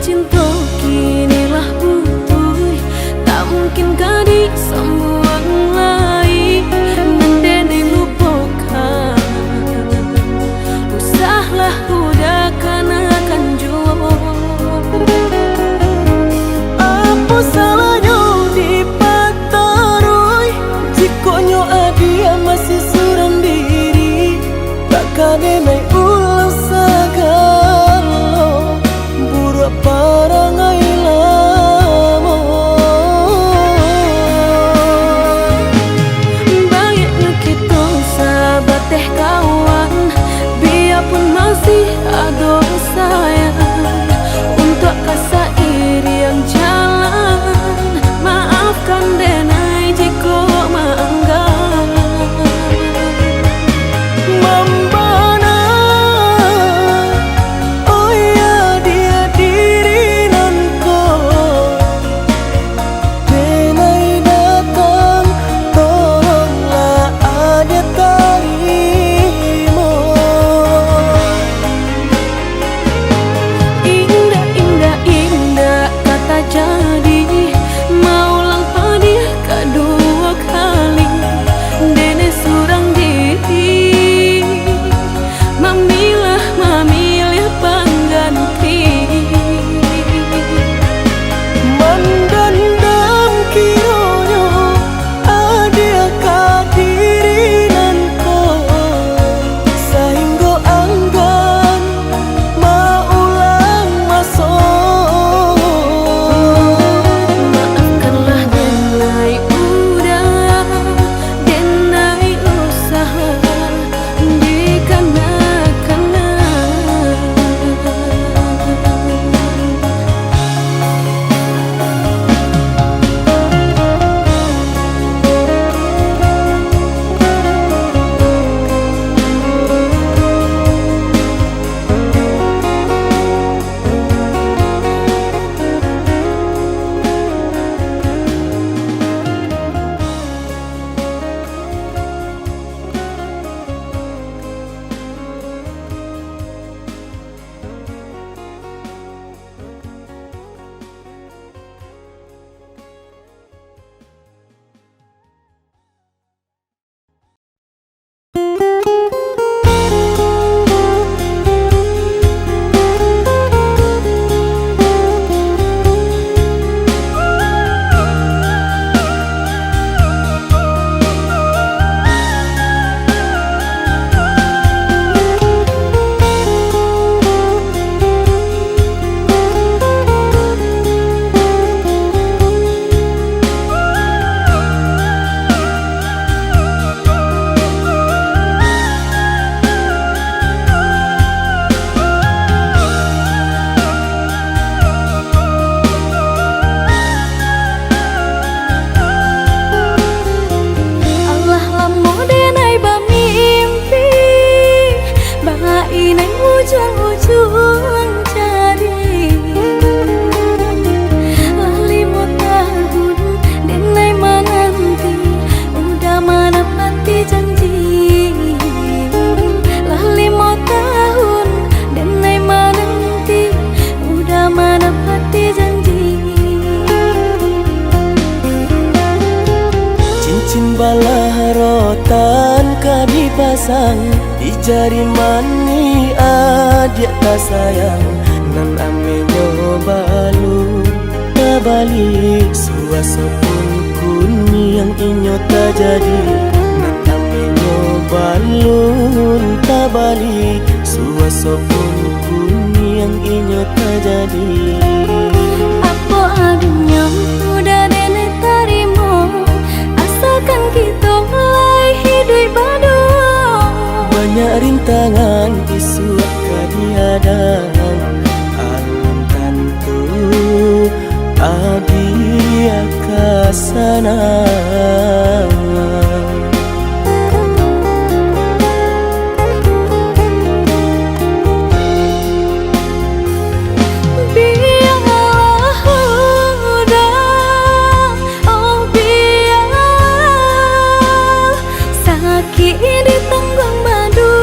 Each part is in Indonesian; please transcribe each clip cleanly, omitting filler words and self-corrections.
cinta kinilah utuh, tak mungkin kadi sembuang lain ngendene lupakan. Usahlah udah kanakan jua. Apa salahnya dipataroi jikonyo adia masih suram diri, takkan naik ulang sagalo buruk parangai lamo. Baiknya kita sahabat teh kawan, biarpun masih ada sayang untuk kasih iri yang jalan. Maafkan denai jika maanggan membana. Oh ya dia diri nanko denai datang, tolonglah ada tarimo. Indah, indah, indah kata jadi maulang padir kedua kali dene surang diri, memilih pengganti. Mendendam kiranya ada kadiri nanko sehingga anggan maulang masuk. Maafkanlah denai udah, denai usaha ujung-ujung jadi lali mau tahun denai menanti udah menepati janji. Lali mau tahun denai menanti udah menepati janji. Cincin balah rotan kadi pasang di jari mani adik tak sayang nan amenyo balu tabali suasa pun kuni yang inyo tak jadi nan amenyo balu tabali suasa pun kuni yang inyo tak jadi. Apa adanya udah nenek tarimo asalkan kita mulai hidup baru. Banyak rintangan isu kadiadang alun tantu adia kasana. Sakit di tenggang madu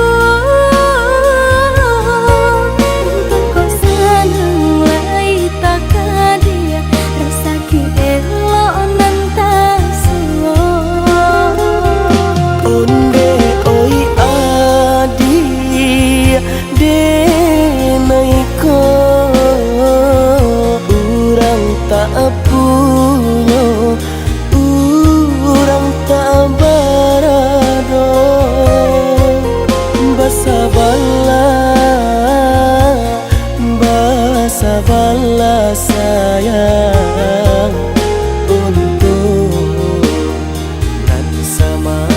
tak punya, urang tak barado. Basa bala sayang untuk nan samantaro.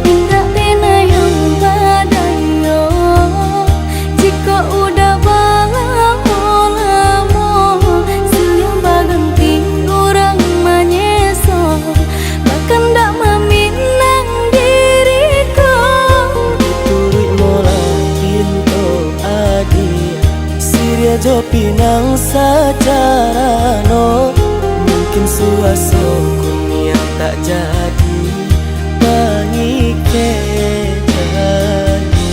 Indah tena yang badayo, jika udah lamo siang baganti orang manyeso, bahkan dak meminang diriku. Turut mola pinto adi Siria jo pinang secara no. Mungkin suaso kunia tak jadi pangike jadi.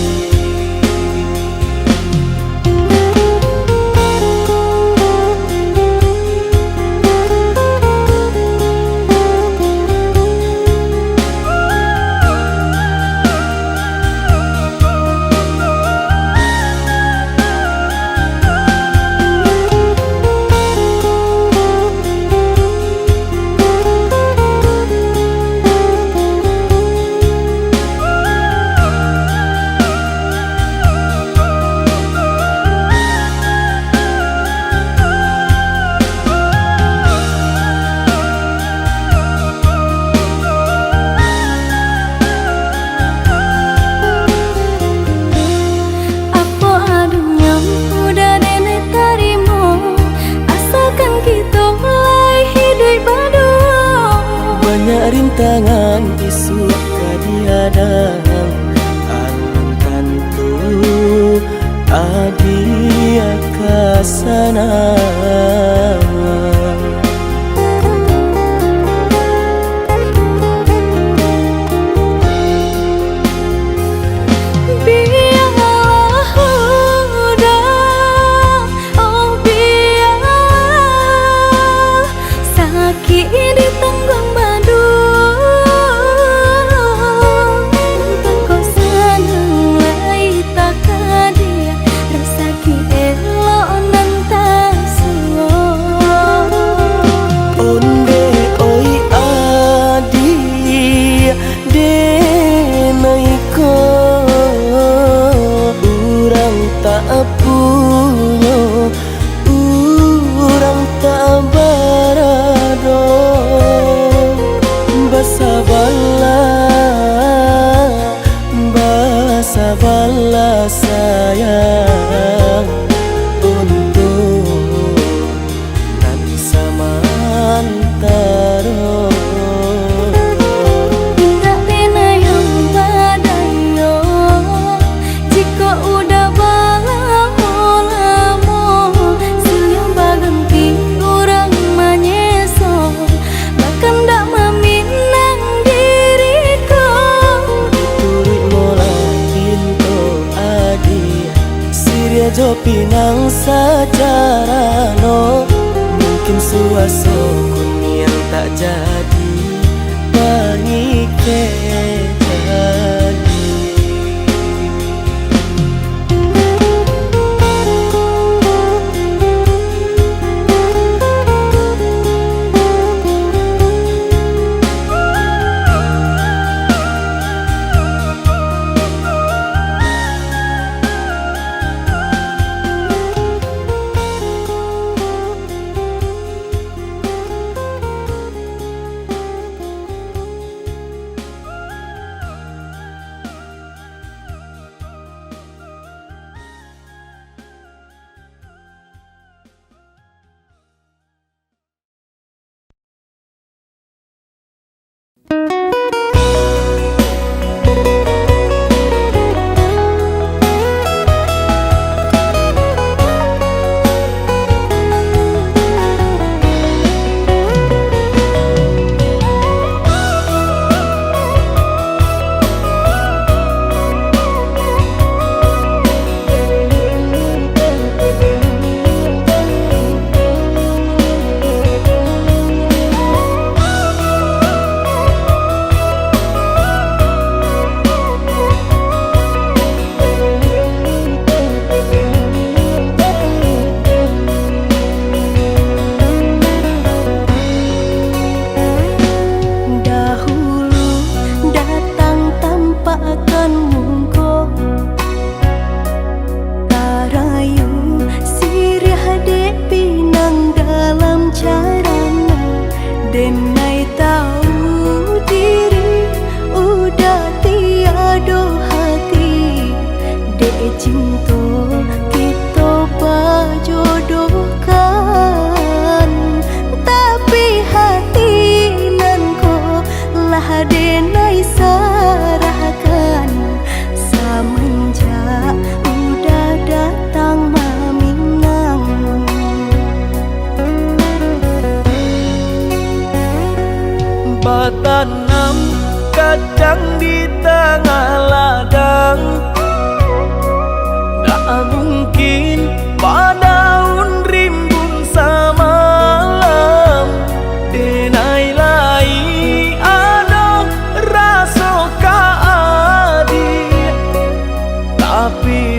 Banyak rintangan isu kadiadang alam tentu adia kasana. Tak punya, urang tak barado. Basa bala sayang untuk nan samantaro. Indah tena yang badayo, jika udah jo pinang secara no. Mungkin suaso kuning tak jadi pangike jadi.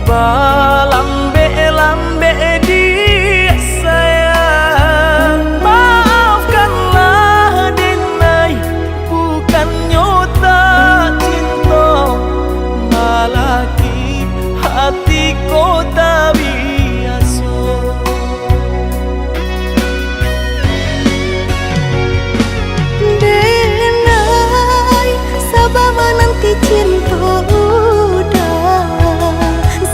tiba lambe-lambe dia sayang. Maafkanlah Denai, bukan nyota cinta, malaki hati kota biasa. Denai, sabar menanti cinta udah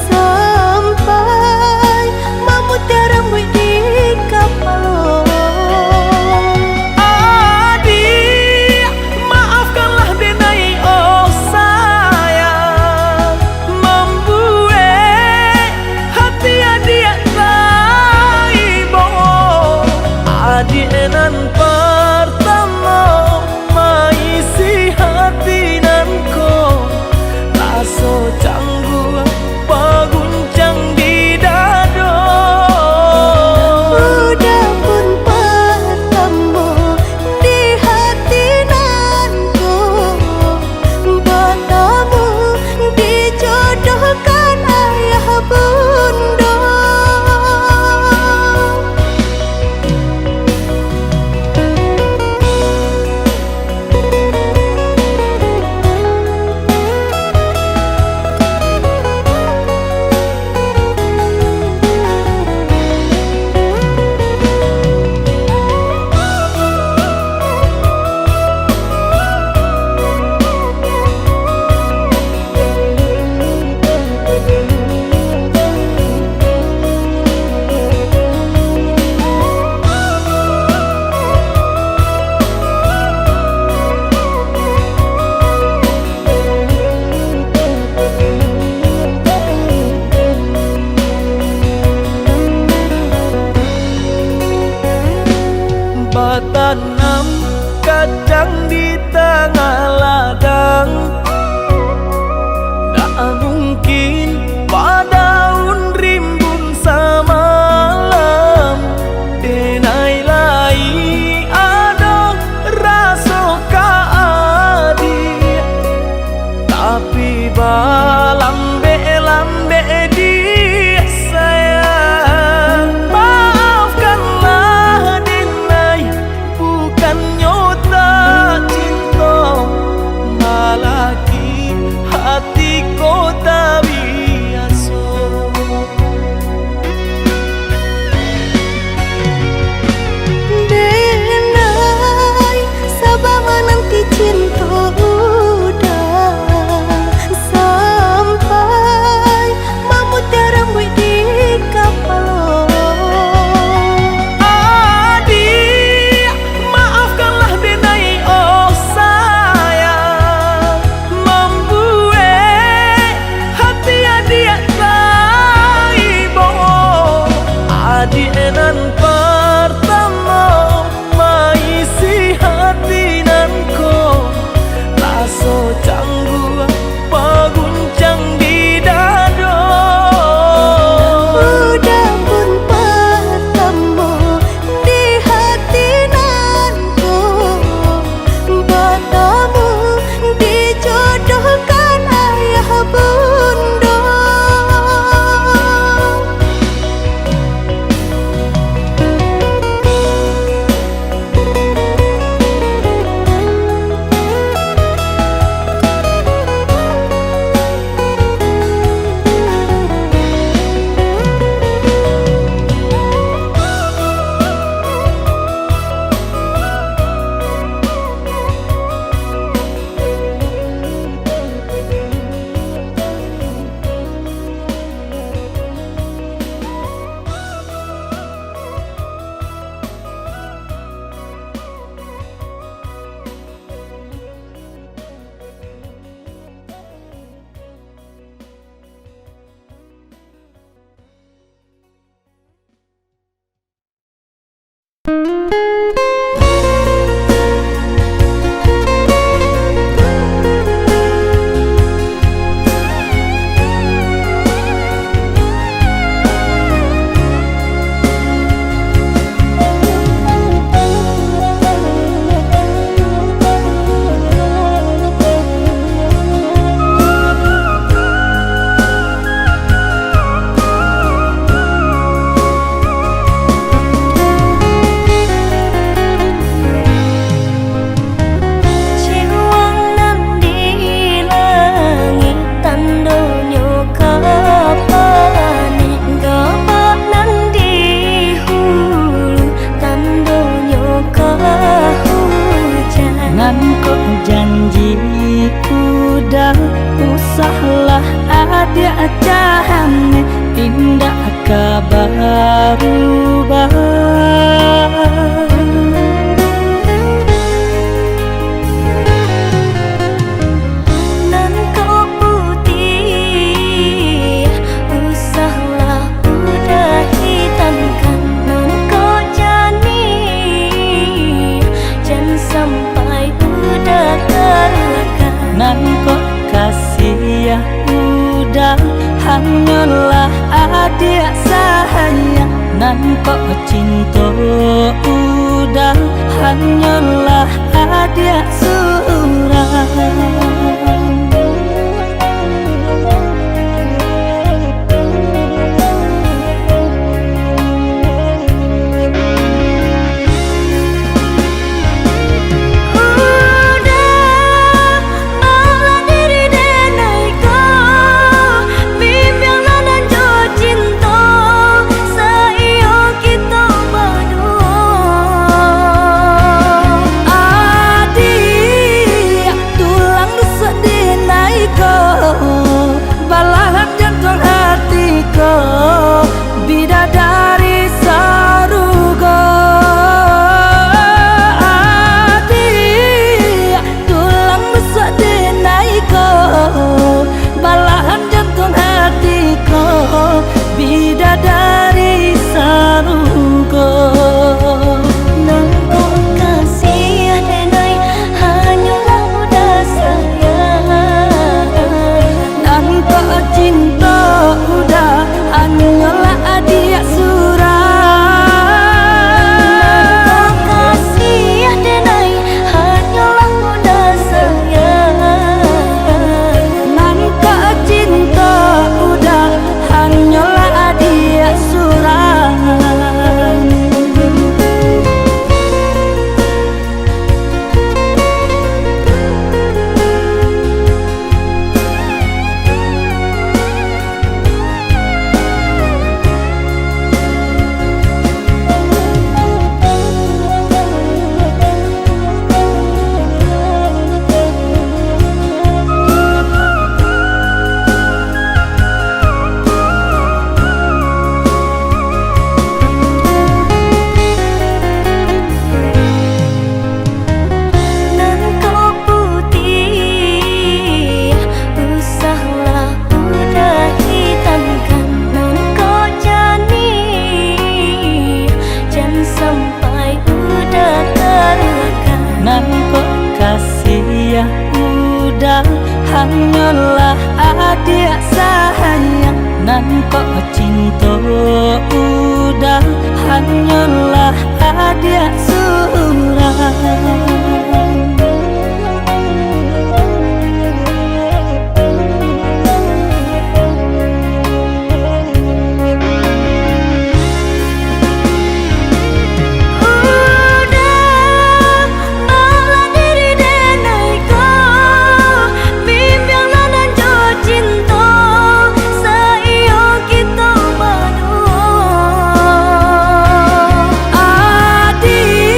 sampai memutiara di kapal. Adik, maafkanlah Denai oh sayang, membuat hati adik taibo. Adik nan pertama maisi hati nan ko, berubah. Nan kau putih, usahlah udah hitamkan. Nan kau jani, jangan sampai udah terluka. Nan kok kasih ya udah hanyalah adik sayang. Nan kok cinta udah hanyalah adik surang. Bidadari sarugo, Nan kau kasih denai hanyalah udah sayang. nan kok cinta udah hanyalah adik surang. Kau kasih denai hanyalah udah sayang. Nan kok cinta udah hanyalah adik surang. Nan kau putih, usahlah udah hitamkan. Nan kau jani, jangan sampai udah terluka. Nan kok kasih ya udah hanyalah adik sayang. Nan kok cinta udah hanyalah adik surang. Adik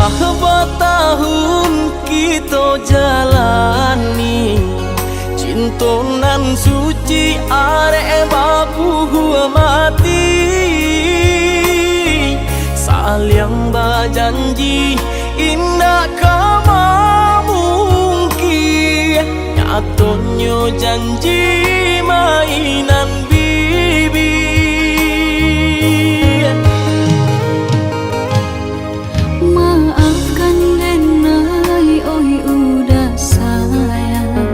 Alah bertahun kita jalani cinta nan suci arek babu mati saling berjanji indah kama mungkin nyatanya janji mainan bibi. Maafkan Denai, oi udah sayang.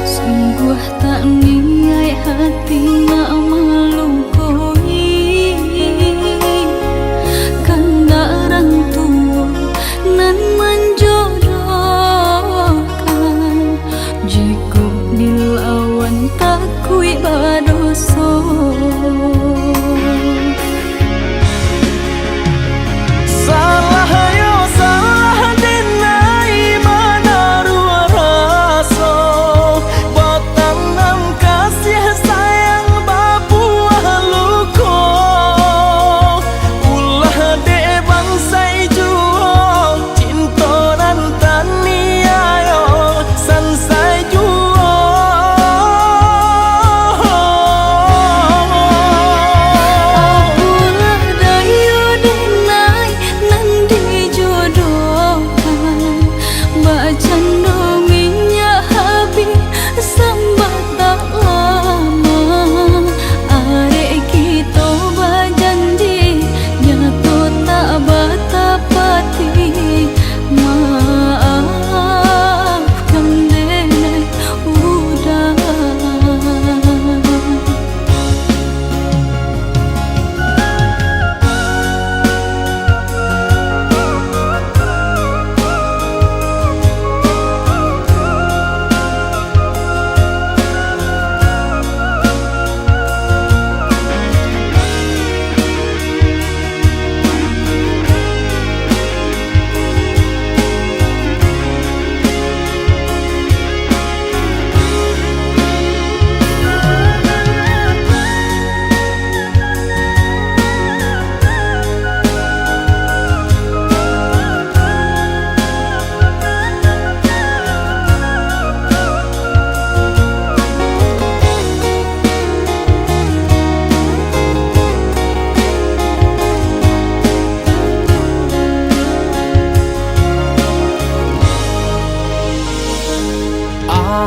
Sungguh tak niat hati nak melukoi. Kanda orang tua nan menjodohkan. Jika dilawan takui badoso.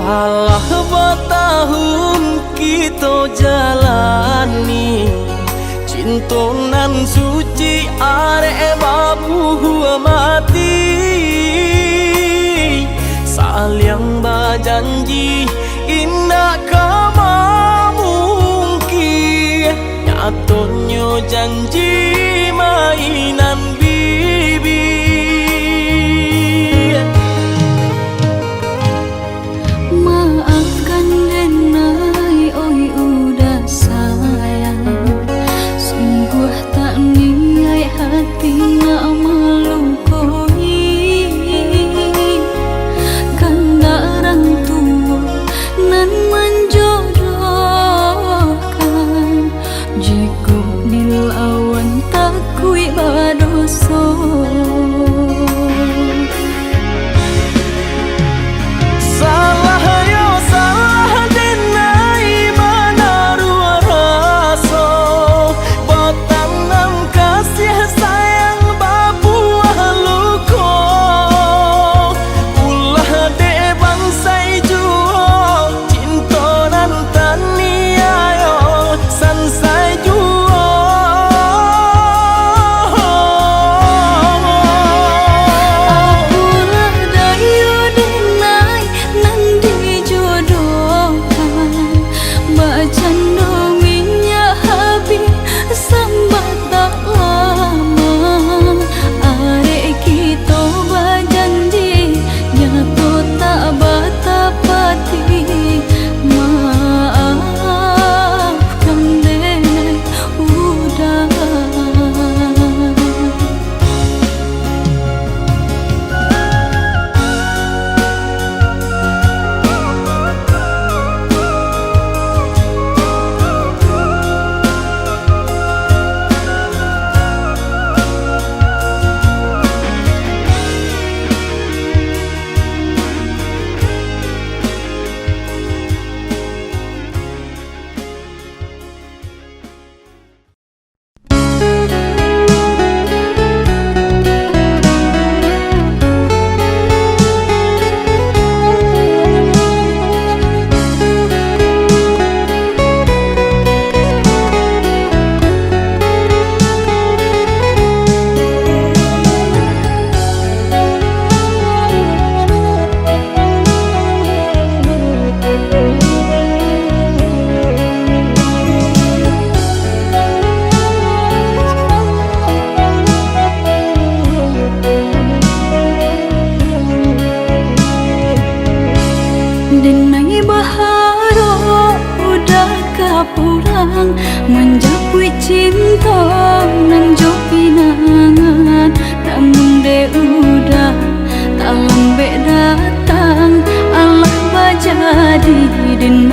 Alah bertahun kita jalani cinta nan suci arek babu mati saling berjanji indah kama mungkin nyatanya janji mainan bibi. Maafkan Denai, oi udah sayang. Sungguh tak niat hati nak melukoi. Kanda orang tua nan menjodohkan. Jika dilawan takui bado.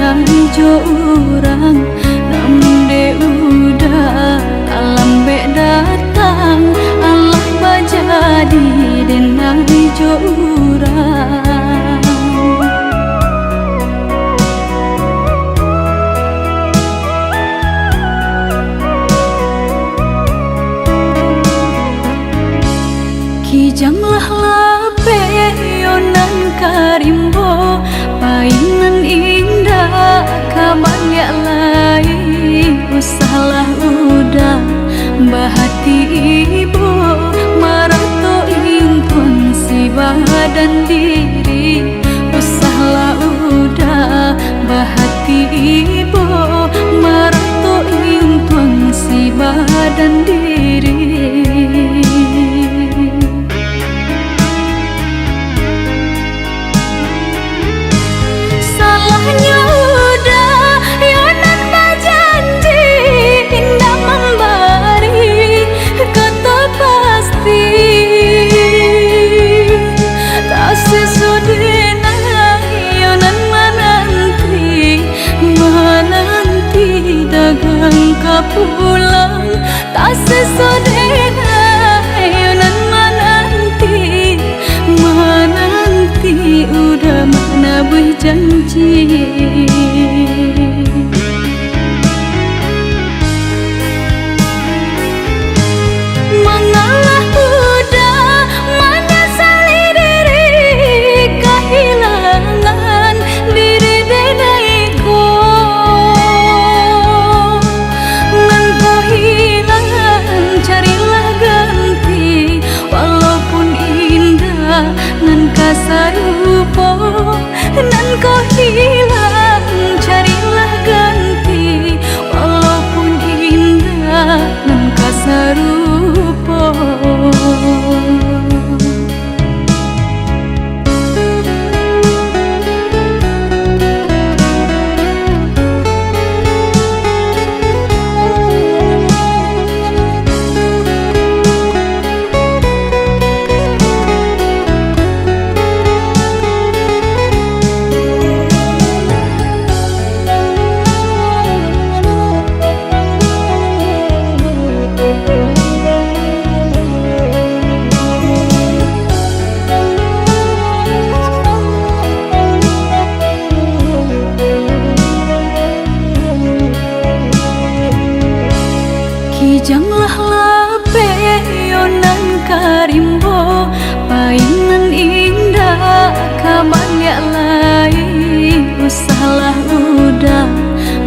jo urang namun de udah alam be datang Allah bajadi denai jo urang kijanglah lape yonan karimbo painan indah kabanyak lain usahlah udah bahati ibu marato impun si badan diri usahlah udah bahati ibu marato impun si badan diri pulang tak sesodena yonan menanti udah mana berjanji mengalah udah menyesali diri kehilangan diri denaiku nan kasarupo nan kau hilang carilah ganti walaupun indah nan kasarupo kijanglah lape yonan karimbo painan indah kabanyak lain usahlah udah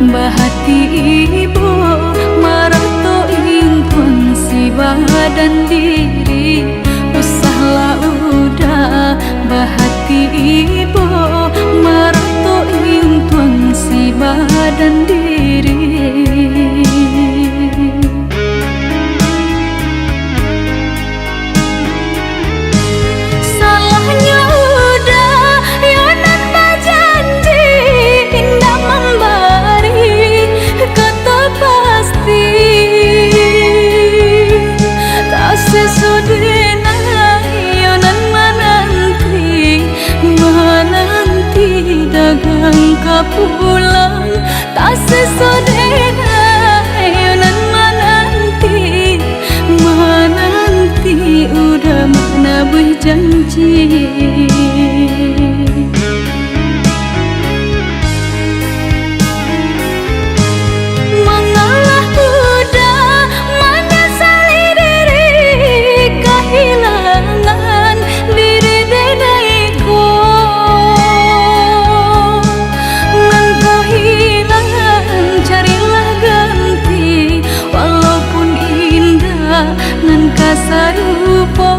bahati ibu marato impun si badan diri usahlah udah bahati ibu marato impun si badan diri pulang tak sesodena yonan menanti udah mana berjanji mengalah udah menyesali diri kehilangan diri denaiku nan kasarupo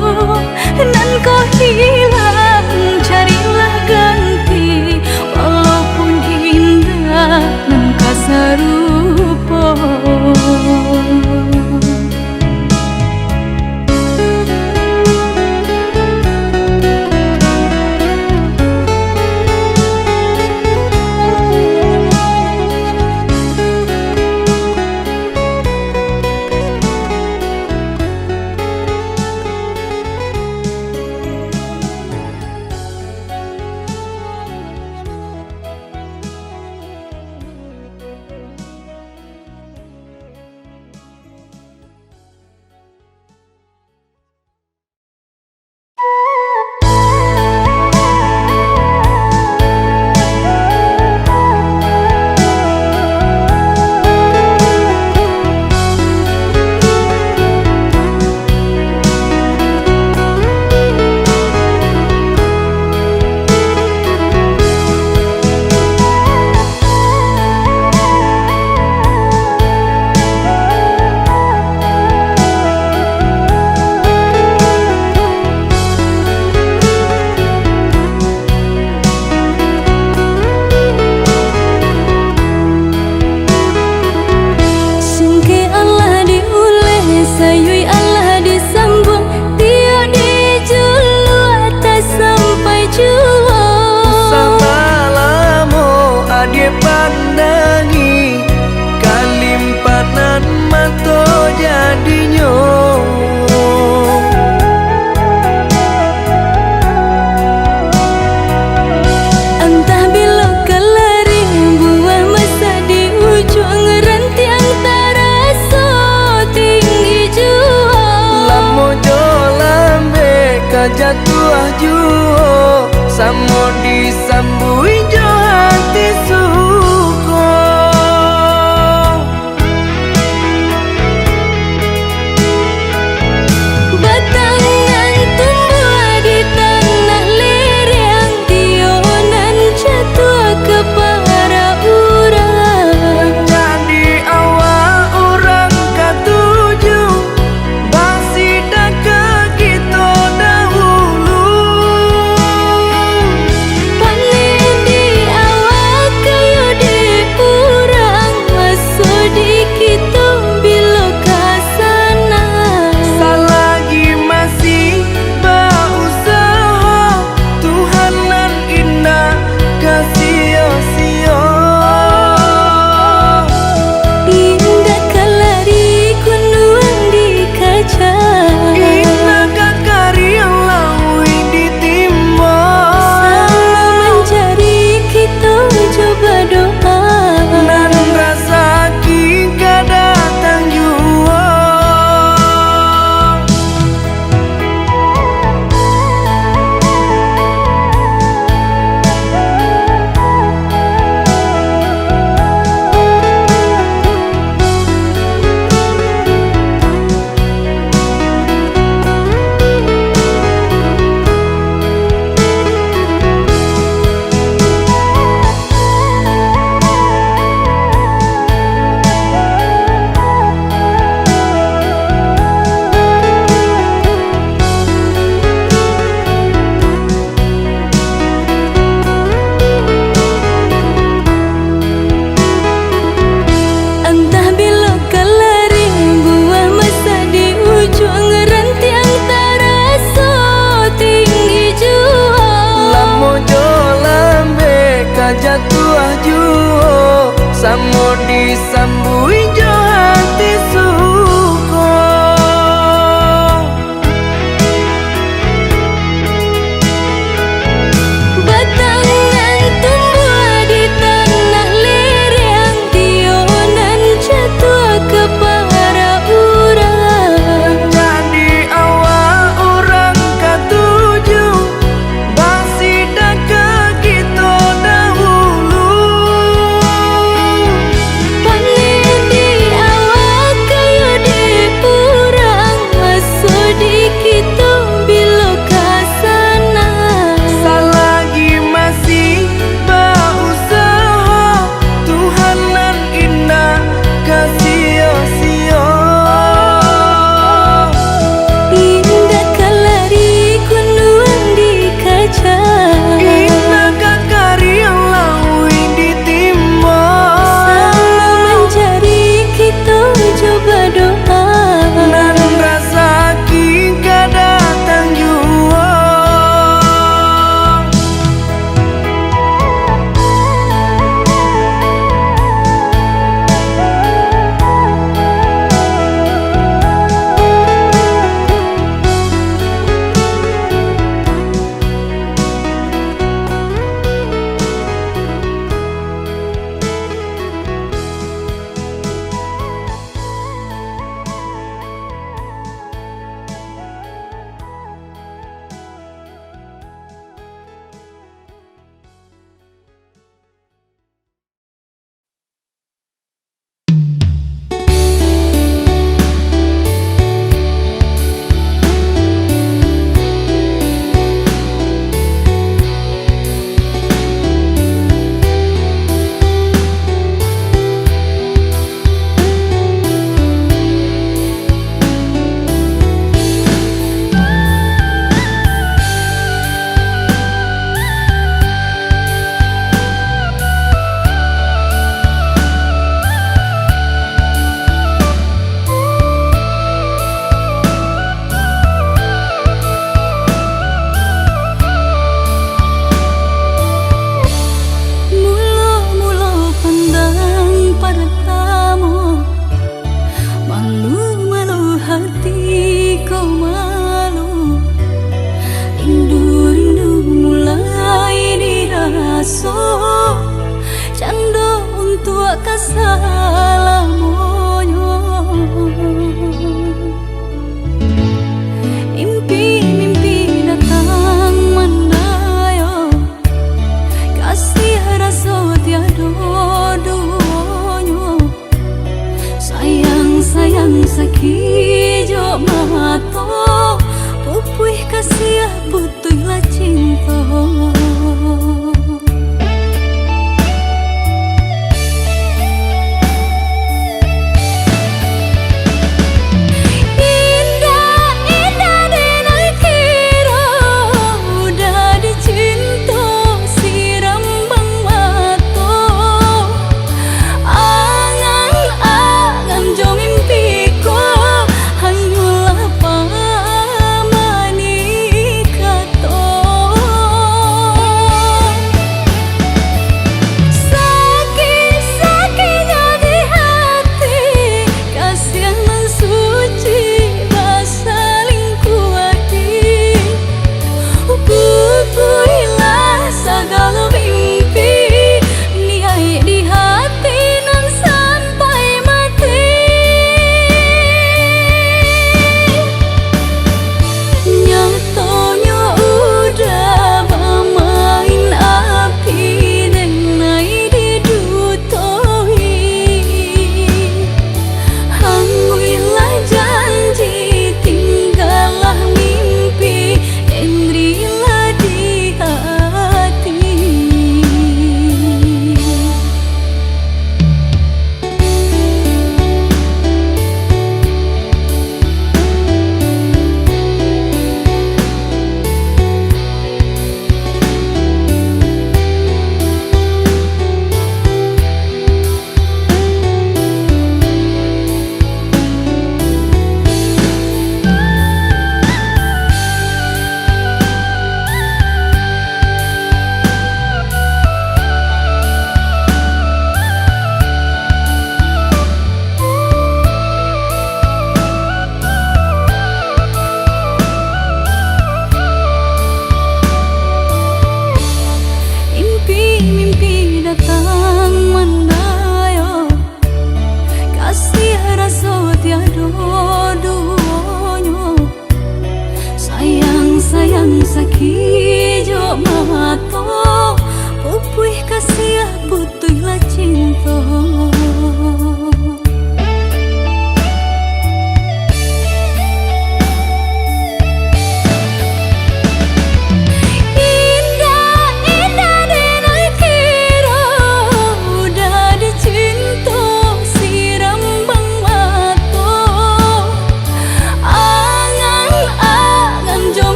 nan kau hilang carilah ganti walaupun indah nan kasarupo jatuh juo samo disambui jo hati suko. Batangan tumbuh di tanah lereng, tionan jatuh ke para urang. Jadi awal orang ketujuh basi dah ke kita dahulu. Panen di awal ke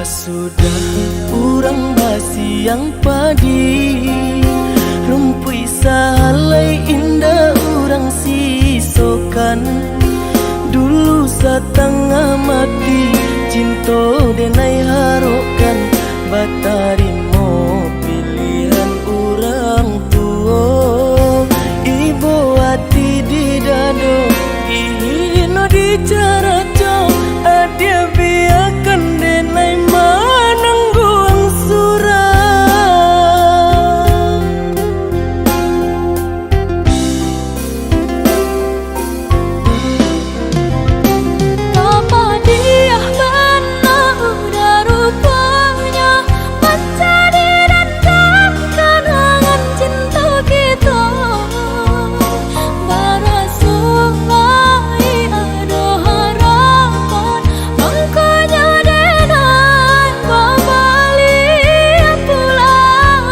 sudah urang basiang padi, rumpui salai indah urang sisokan. Dulu setengah mati cinta denai harokan, batarimo pilihan urang tua. Ibu hati di dado, ihino di caraco, adia biarkan denai manangguang surang. Apa dia benar udah rupanya mencari dan kenangan cinta kita. Barasuai ada harapan, makanya denai balik pulang.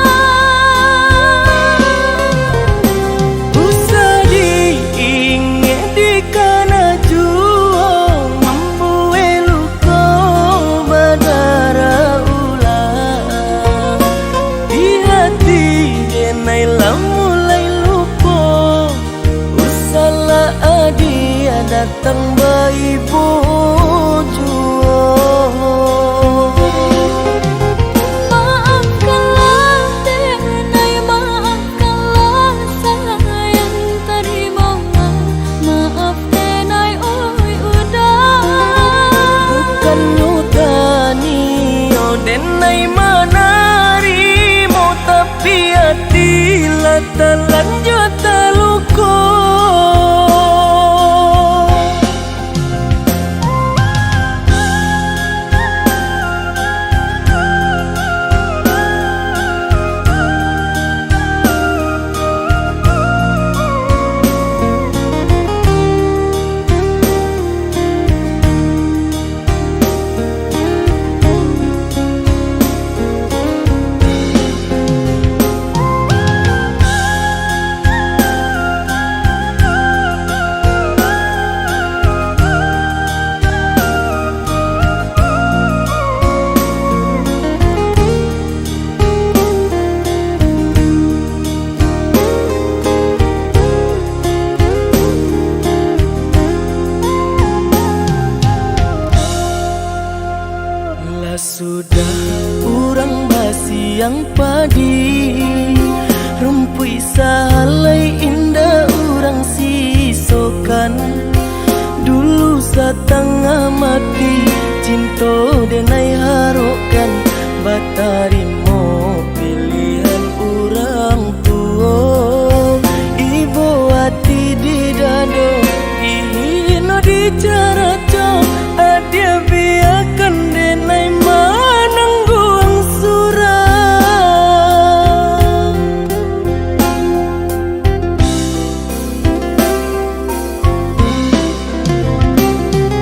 Usah diingat di kana jua, mampu eluko badara ulang. Di hati denai lah mulai lupa, usahlah adia datang bayi jua. Maafkanlah denai, maafkanlah sayang terima. Maaf denai oi udah. Bukan nyutani oh denai manarimo, tapi hati lah terlanjur terluka. Lah sudah urang basiang padi, rumpui salai indah urang sisokan. Dulu setengah mati cinta denai harokan, batarimo pilihan urang tua. Ibu hati di dado, ihino di caraco, adia biarkan denai manangguang surang.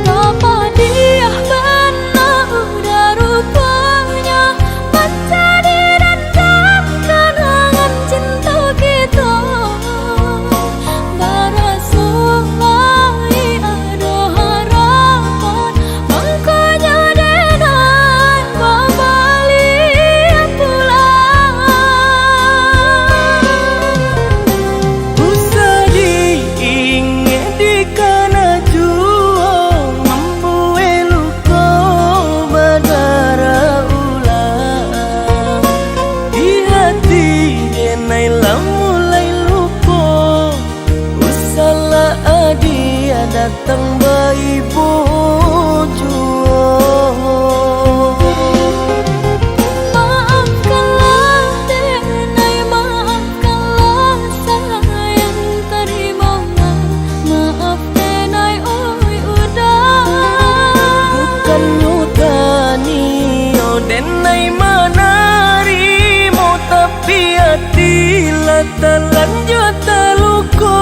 Apa dia benar udah rupanya mencari dan kenangan cinta kita. Barasuai ada harapan, makanya denai balik pulang. Usah diingat di kana jua, mampu eluko badara ulang. Di hati denai lah mulai lupa, usahlah adia datang bayi jua. Maafkanlah denai, maafkanlah sayang terima. Maaf denai oi udah. Bukan nyutani oh denai manarimo, tapi hati lah terlanjur terluka.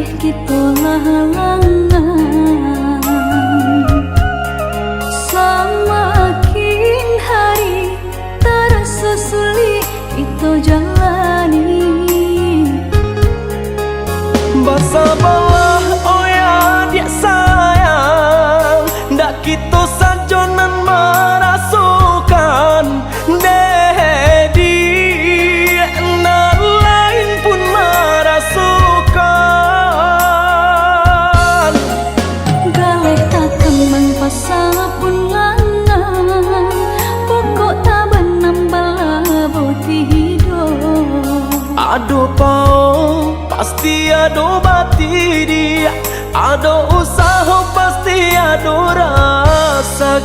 kita halangan, semakin hari terasa sulit itu jalani. Bersabarlah oh ya dia sayang, ndak kita sajonan merasukan dedi na lain pun merasukan. Galeh tak kembang pasal pun lanang, pokok tak benambal boti hidup. Ado pao pasti ado bati dia, ado usaha pasti ado rasaki.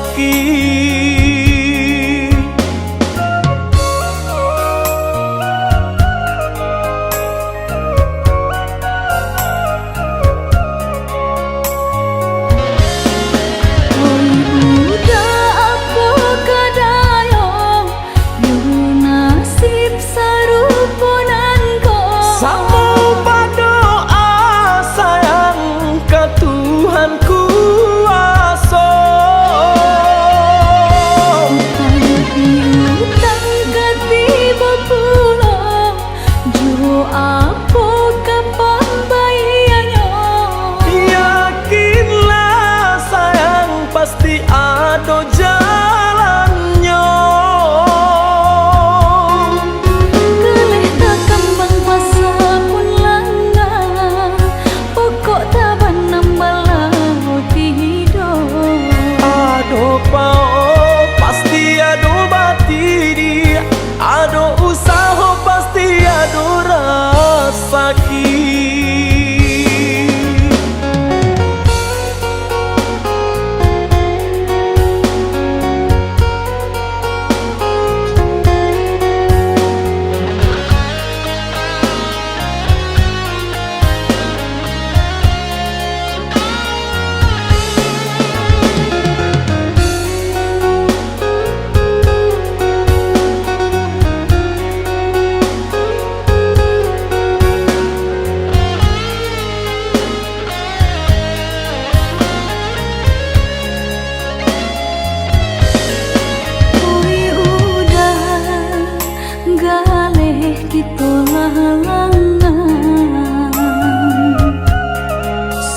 Kita halangan,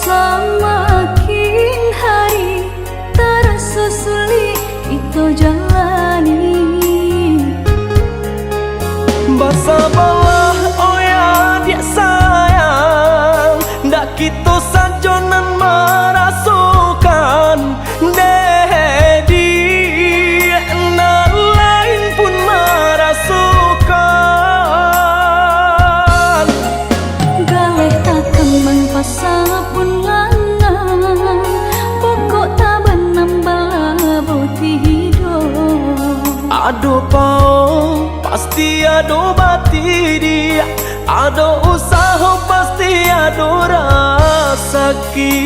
semakin hari terasa sulit itu jalani. Bersabarlah oh ya dia sayang, ndak kita sajonan merasukan dedi na lain pun merasukan. Pasal pun lanang, pokok tak benambal boti hidup. Ado pao pasti ado bati dia, ado usaha pasti ado rasaki.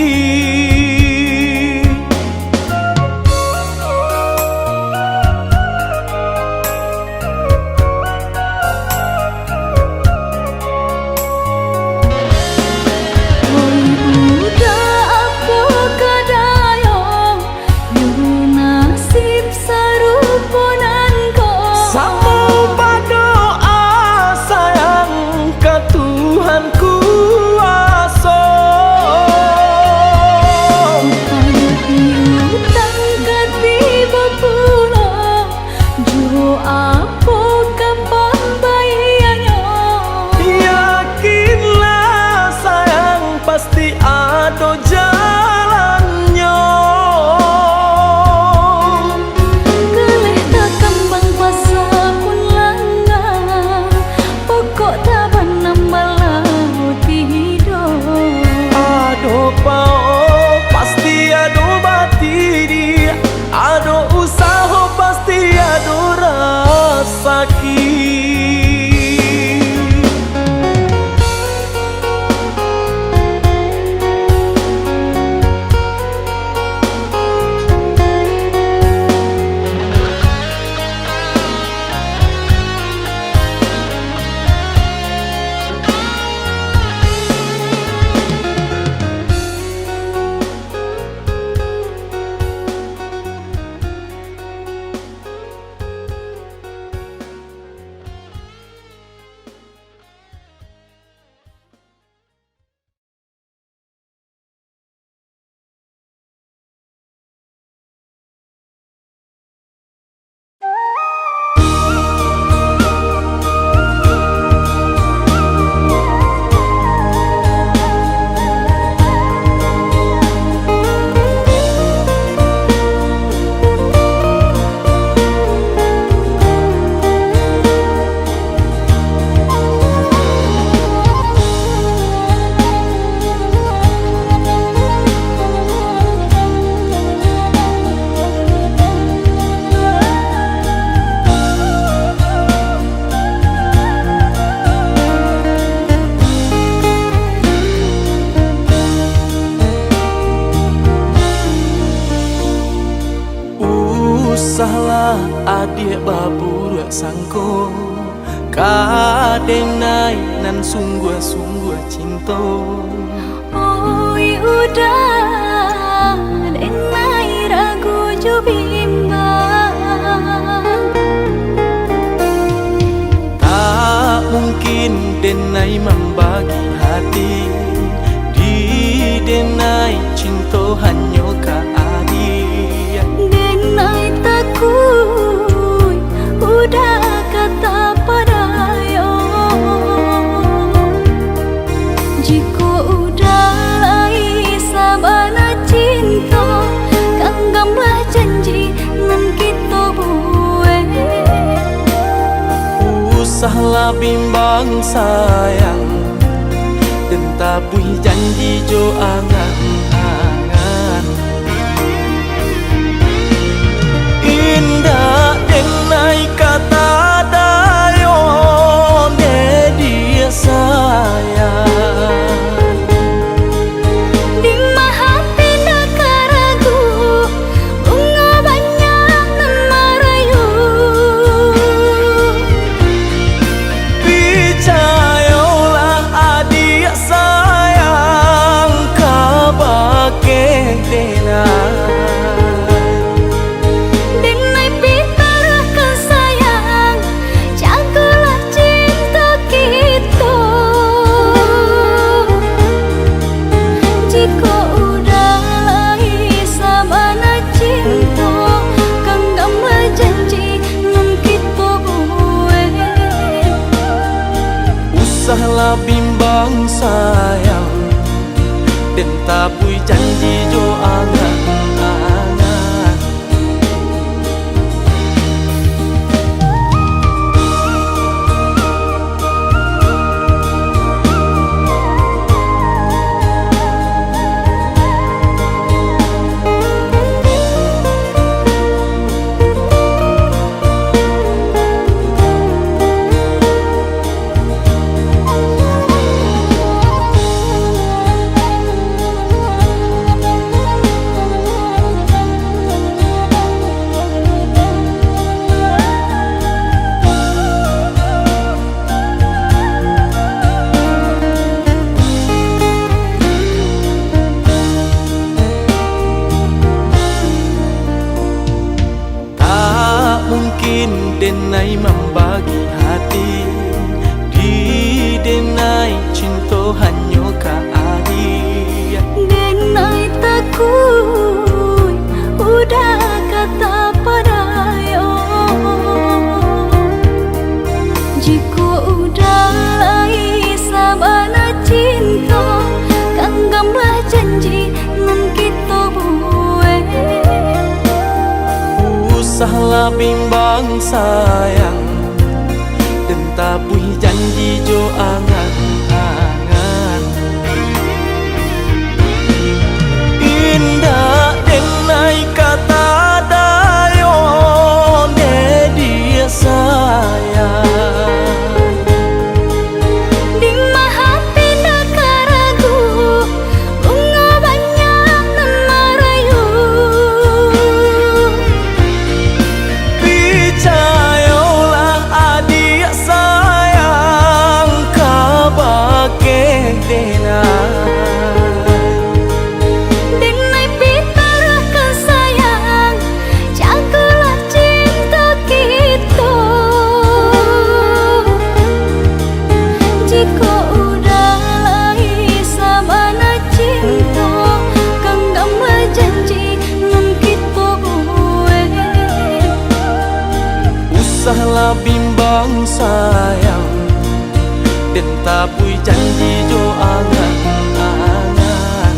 Usahlah adik babur sangko kadenai nan sungguh-sungguh cinta. Oi udah denai ragu jo bimbang, tak mungkin denai membagi hati, di denai cinta hanya ka adik. denai takut udah kata padayo, jika udah lai sabana cinta, kangganglah janji nan kita buat. Usahlah bimbang sayang, dan tabui janji jo angan-angan. Indah denai kata dayon de dia sayang. Di hati nak ragu, bunga banyak nan merayu. Percayalah adik sayang, kabake denai. Denai pitarahkan sayang, jagalah cinta kita. Jika udah lai sabana cinta, kangganglah janji nan kita buat. Usahlah bimbang sayang, dan tabui janji jo angan-angan. Tak mungkin denai membagi hati, di denai cinta hanya ka adik. Denai takut udah kata padayo, jika udah lai sabana cinta, kangganglah janji nan kita buat. Usahlah bimbang sayang, dan tabui janji jo angan-angan. Indah denai kata dayon de dia sayang. Di hati nak ragu, bunga banyak nan merayu. Percayalah adik sayang, kabake denai. Denai pitarahkan sayang, jagalah cinta kita. Jika udah lai sabana cinta, kangganglah janji nan kita buat. Usahlah bimbang sayang, dan tabui janji jo angan-angan.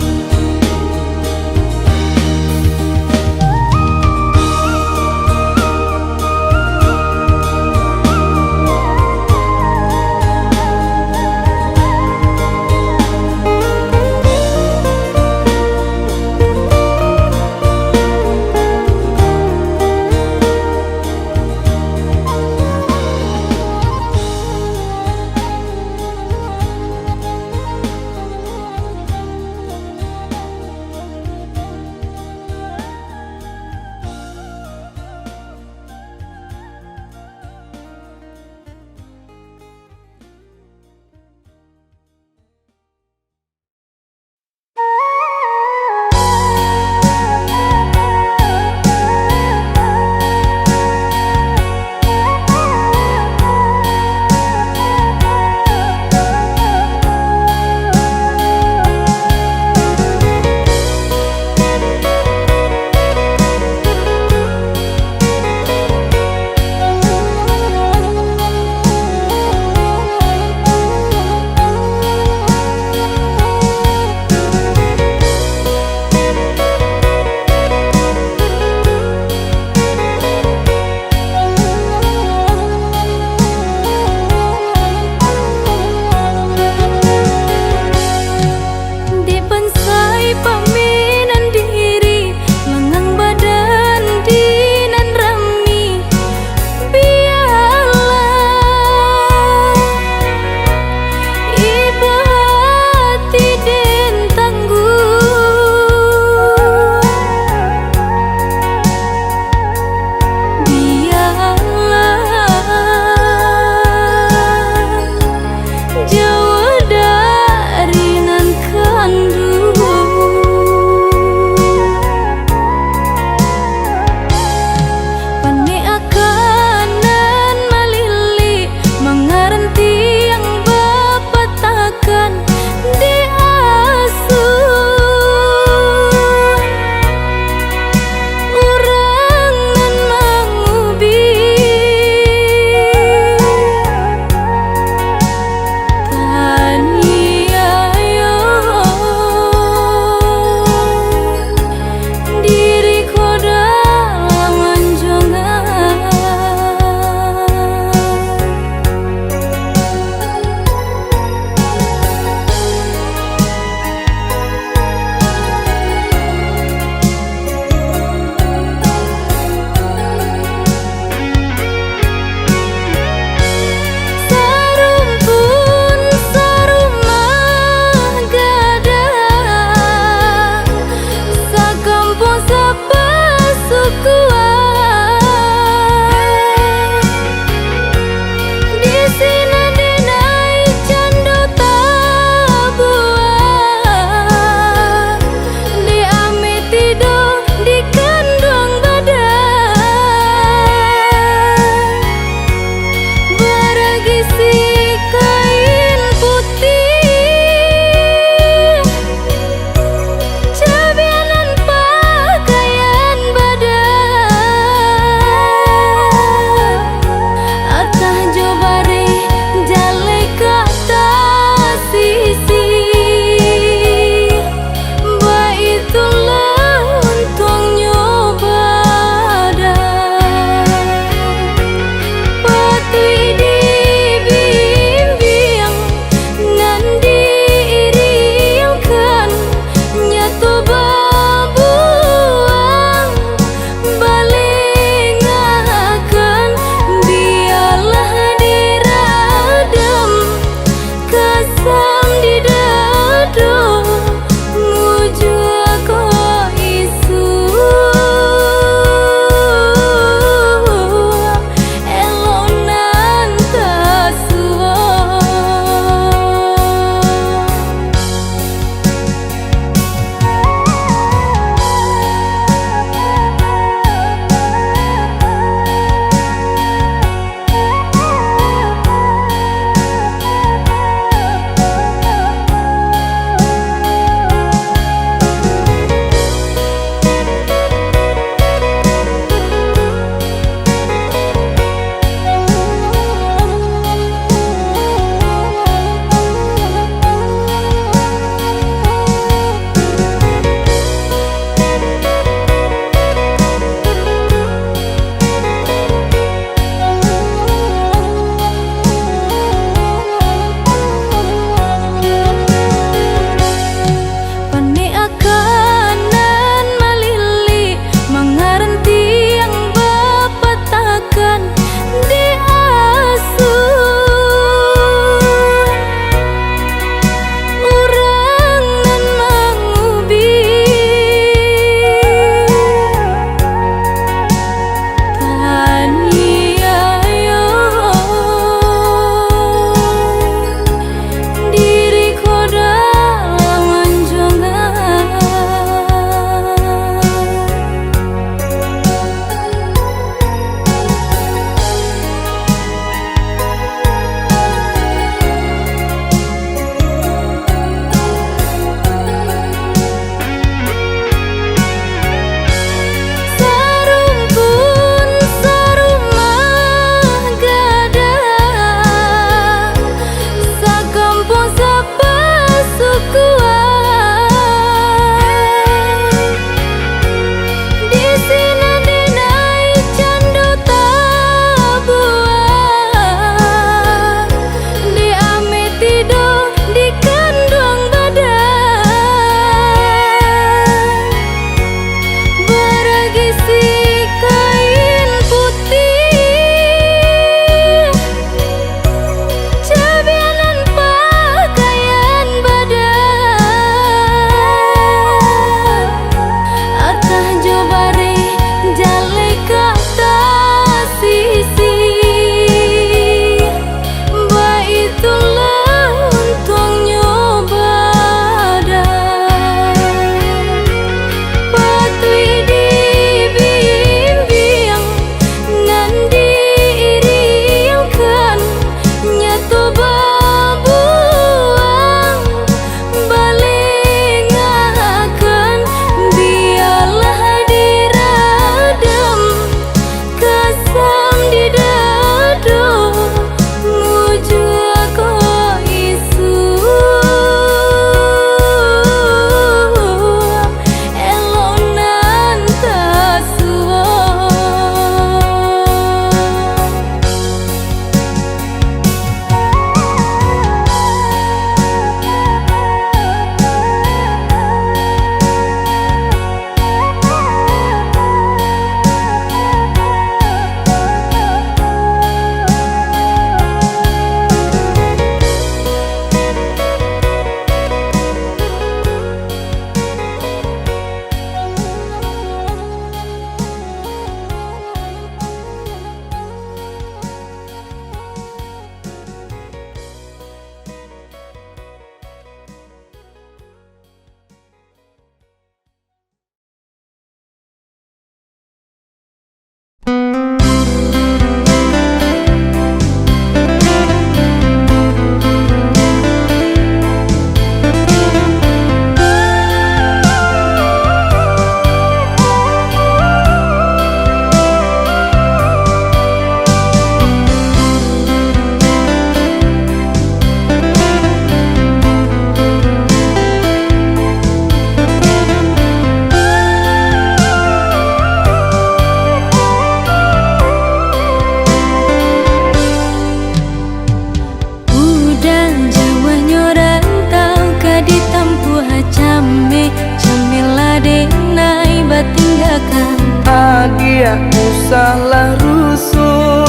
lupakan. Adia usahlah rusuh,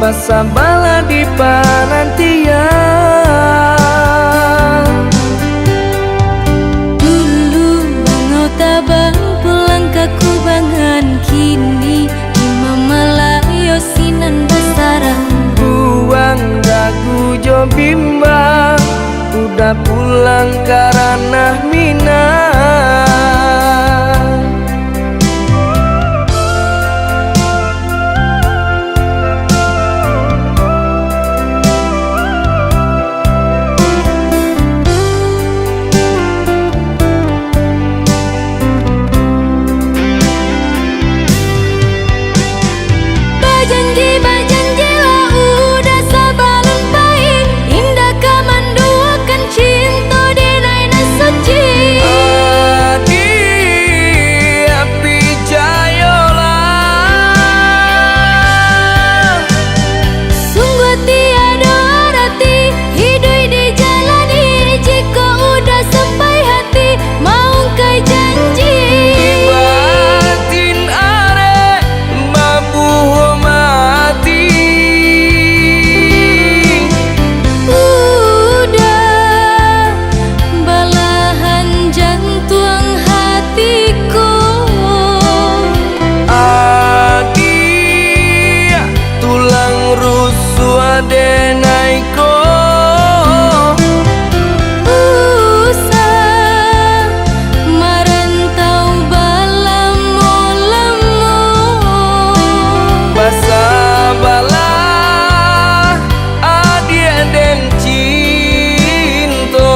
basa bala di penantian. Dulu engkau tabang pulang ke Kubangan, kini imam Malayo sinan besarang. Buang dagu jo bimbang, udah pulang karena Minang. Bajanji lah udah sabalun baik, indah kamanduakan cinta di naina suci. Adia pijayolah, Sungguh tiada arti hidup dijalani, jika udah sampai hati mau kai janji. batin are mabuh mati. Udah belahan jantung hatiku. Adia tulang rusuk adenaiko. Usah merantau balamo-lamo. Basa bala adia den cinto.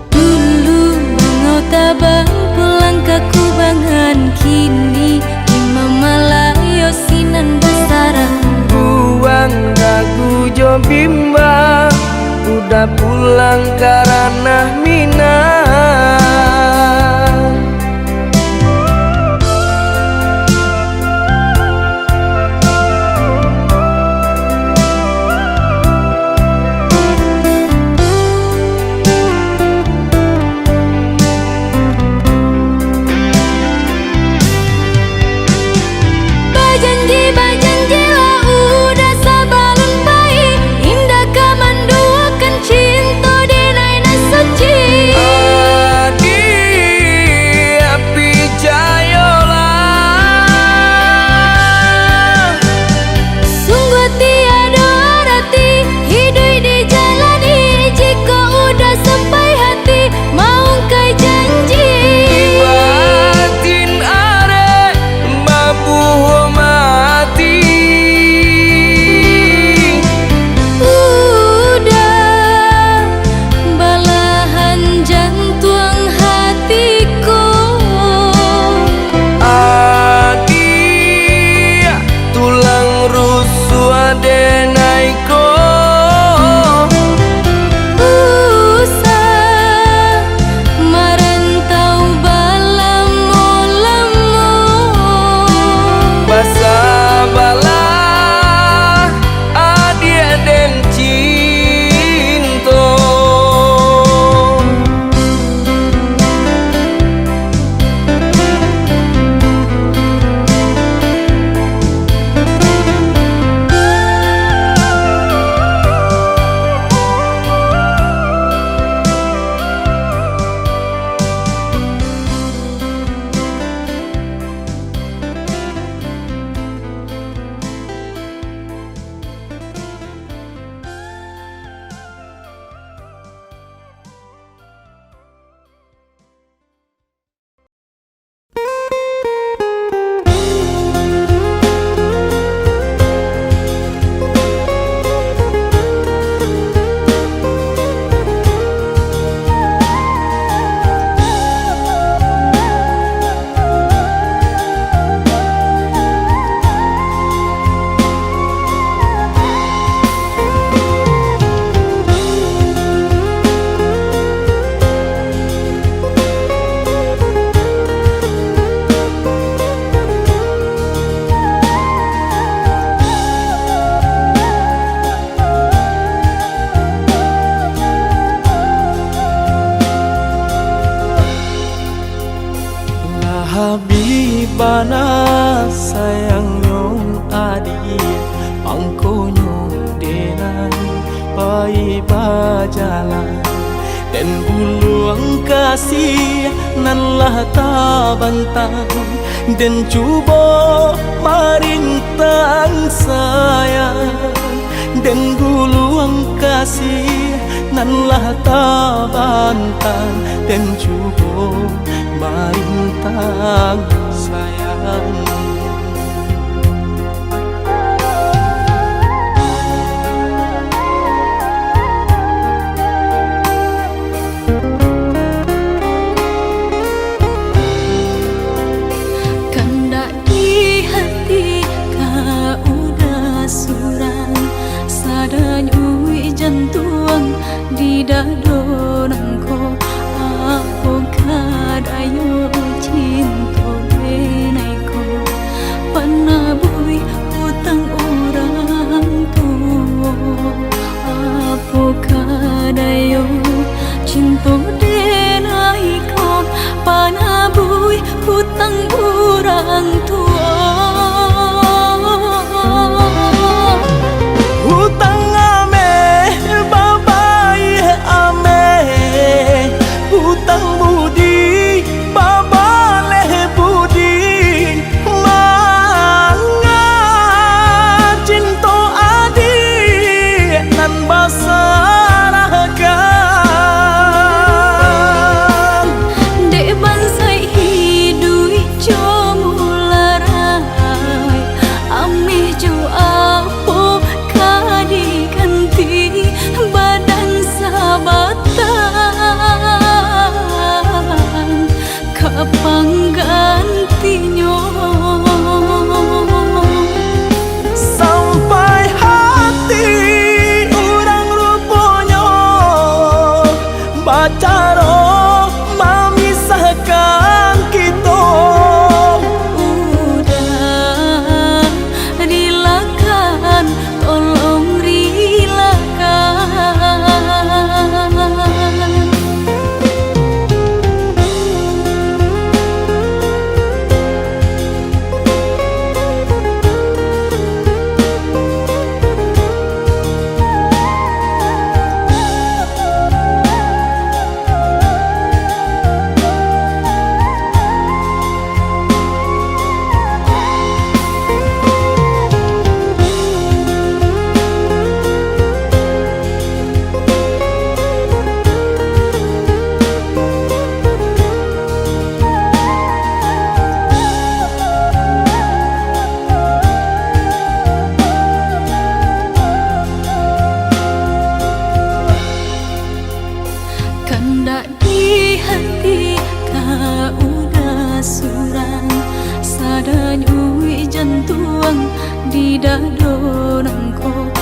Dulu engkau tabang pulang ke Kubangan, kini imam Malayo sinan besarang. Buang dagu jo bimbang, udah pulang karena Minang. Bajanji lah udah sabalun baik, indah kamanduakan cinta di naina suci. jalan dan guluang kasih nan lah tabantang dan cuba marintang sayang dan guluang kasih nan lah tabantang dan cuba marintang sayang. Jantung di dado nangko aku kadayo cinta denaiku panabui hutang orang tua aku kadayo cinta denaiku panabui hutang orang tua hutang hutang budi babaleh budi manga cinta adik nan basarakan dek bansai hidui jomularai amih jo apo kadi ganti badan sabatan kapang gantinya sampai hati orang rupanya bacaro memisahkan kita udah rilakan tolong rilakan kandak di hati ka udah surang sadanyui jantung di dado nangko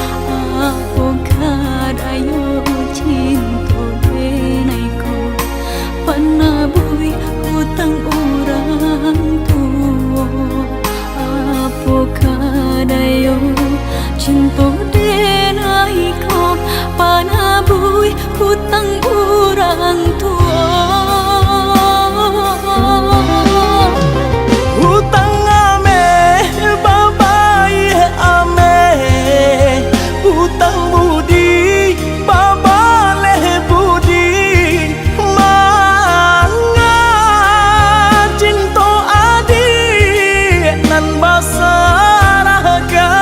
aku kadayo cinta denaiku panabui hutang orang tua aku kadayo cinta denaiku panabui hutang orang tua hutang ame babai ame hutang budi babaleh budi manga cinta adik nan basarakan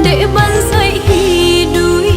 dek bansai hidui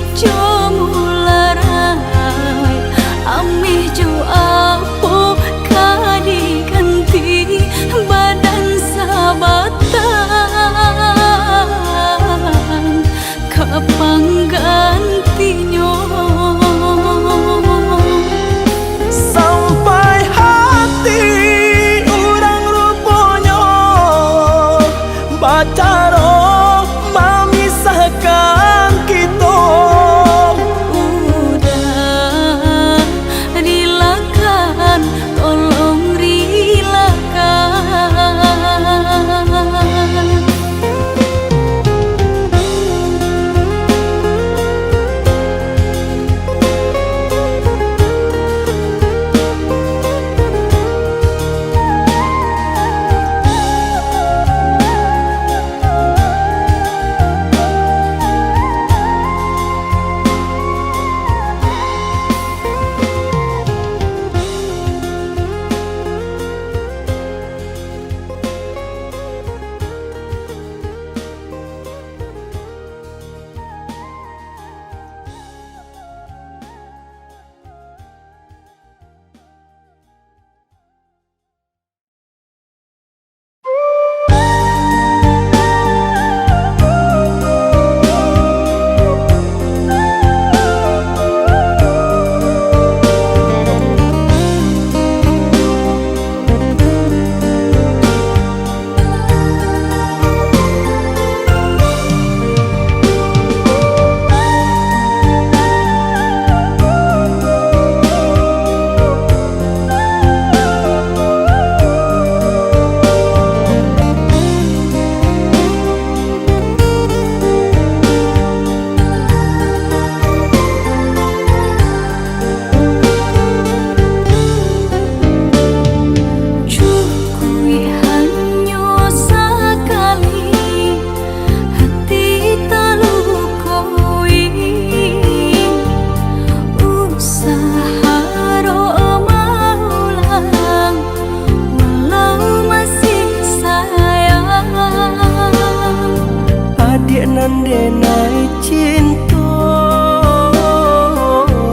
nan denai cinta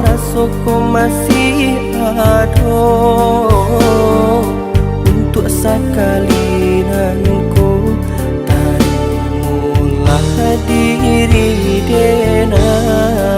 rasoko masih ada untuk sekali nanku tarimulah diri denai.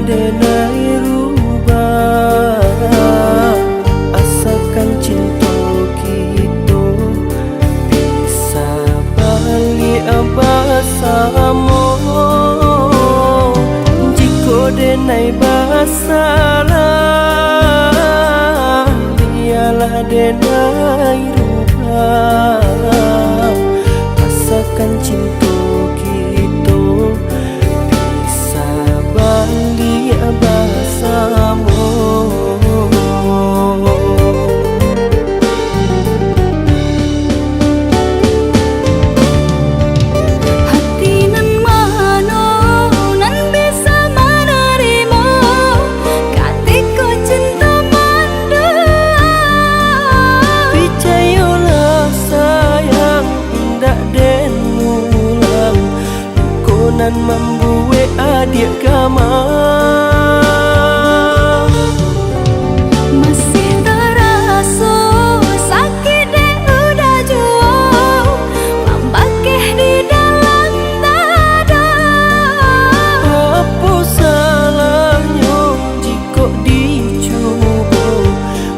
Denai rubah asalkan cinta kita bisa balik bersama. Jika denai basalah biarlah denai rubah asalkan cinta kita bisa balik bersama. Hati nan mana nan bisa menerima katiko cinta mandua. Percayalah sayang indah den ulang konan membuat adik gamang. Masih terasa sakit dek udah jauh membakeh di dalam dada. Apa salahnya jika dicoba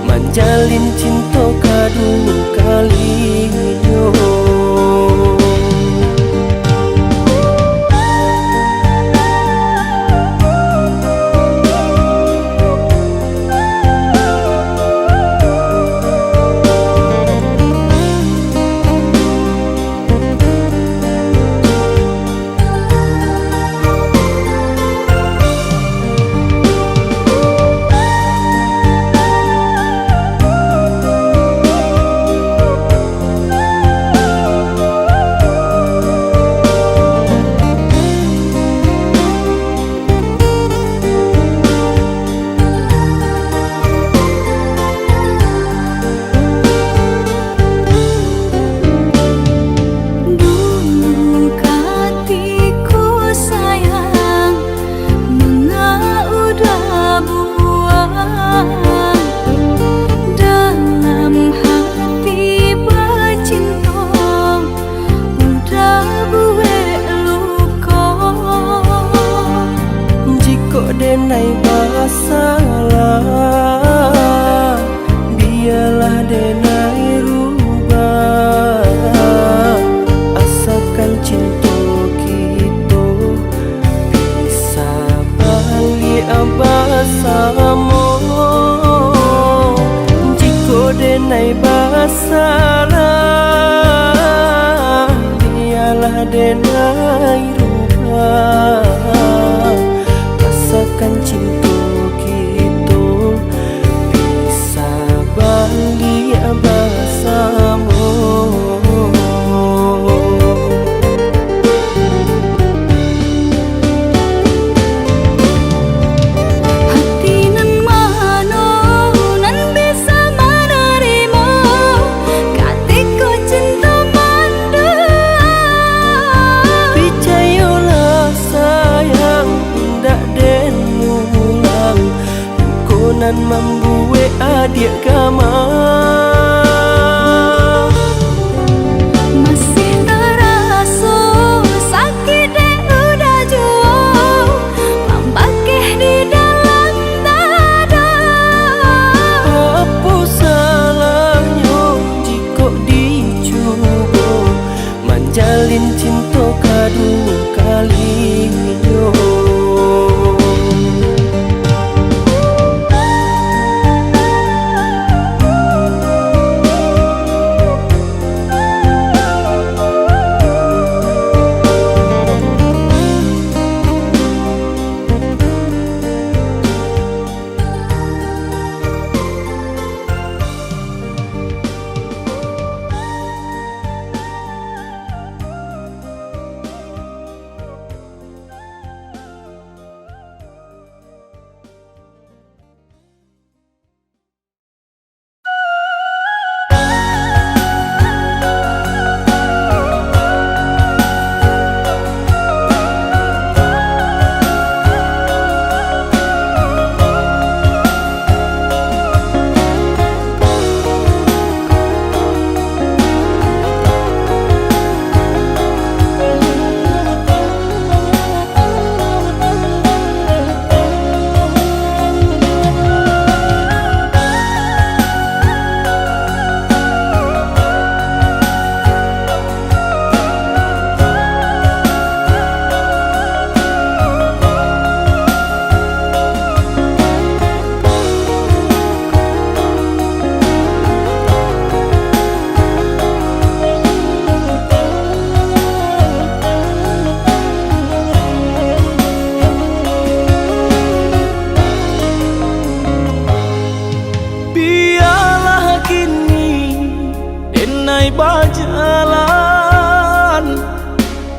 menjalin cinta kedua kalinya. Denai basalah biarlah denai rubah asalkan cinta kita bisa balik bersama. Jika denai basalah biarlah denai rubah asalkan cinta kita bisa balik bersama. Hati nan mana nan bisa menerima katiko cinta mandua. Percayalah sayang indah den ulang konan membuat adik gamang. Masih terasa sakit dek udah jauh membakeh di dalam dada. Apa salahnya jika dicoba menjalin cinta kedua kalinya.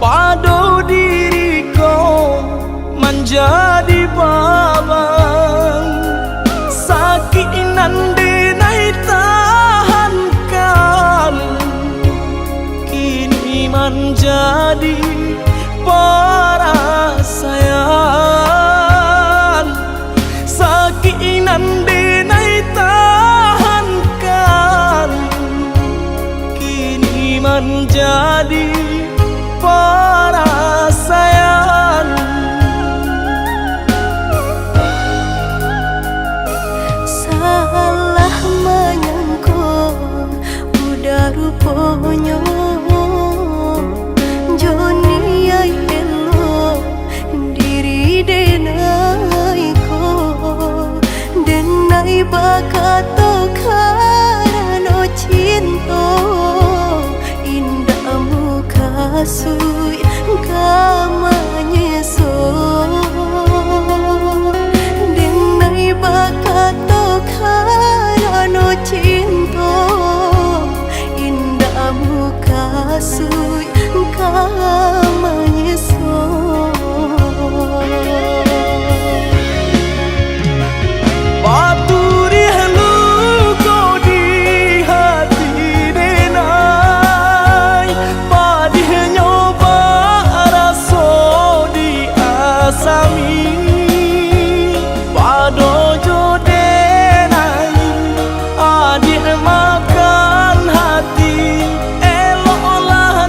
pado diriku menjadi babang sakit nande nai tahankan kini menjadi perasaan sakit nande nai tahankan kini menjadi perasaan. Salah menyangka udah rupanya Joni ay elo diri denai ko denai bakato karano cinta indah muka sui kamanya so denai bakato karano cinta indah muka sui kamanya so Paturi halu kau di hati denai Padih nyoba raso di asami Pado jo denai adik makan hati Elok lah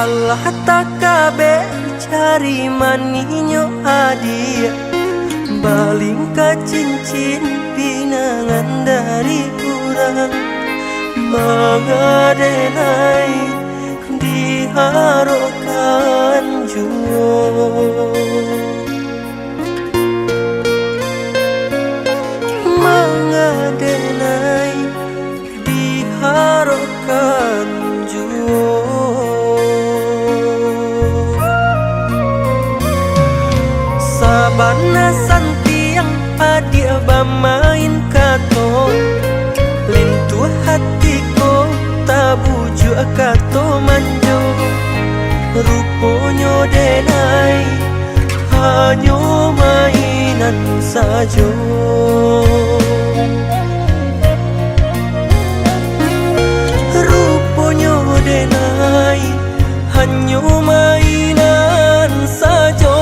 Allah tak kabe cari maninyo adia, baling ka cincin pinangan dari urang, mengadenai diharokan juo, mengadenai diharokan juo. Sabana santiang adia bamain kato, lintu hatiko tabuju kato manjo, ruponyo denai hanyo mainan sajo. Ruponyo denai hanyo mainan sajo.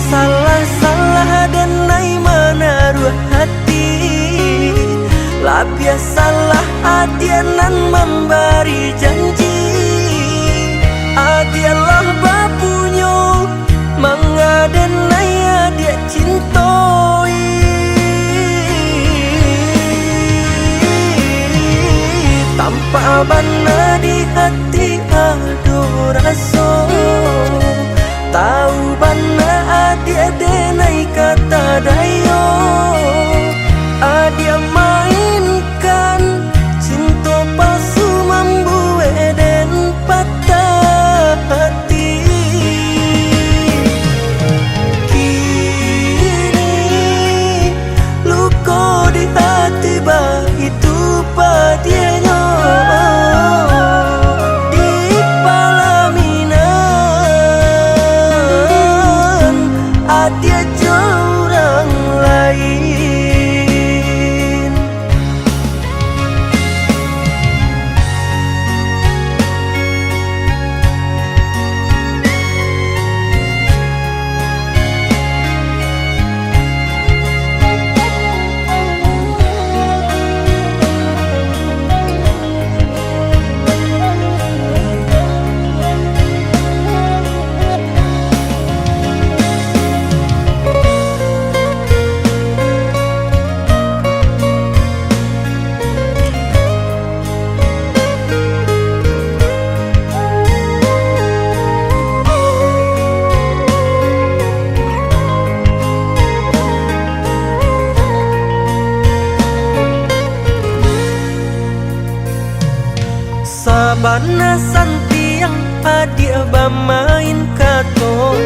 Salah-salah dan nai menaruh hati, lah biasalah adianan memberi janji. Adialah bapunyo mengadenai adia cintoi, tanpa bana di hati ado raso. Tahu bana adia denai kata dayo, adia mainkan cinta palsu membuat dan patah hati. Kini luka di hati bah itu padianya. Dia orang lain. Sabana santiang adia bamain kato,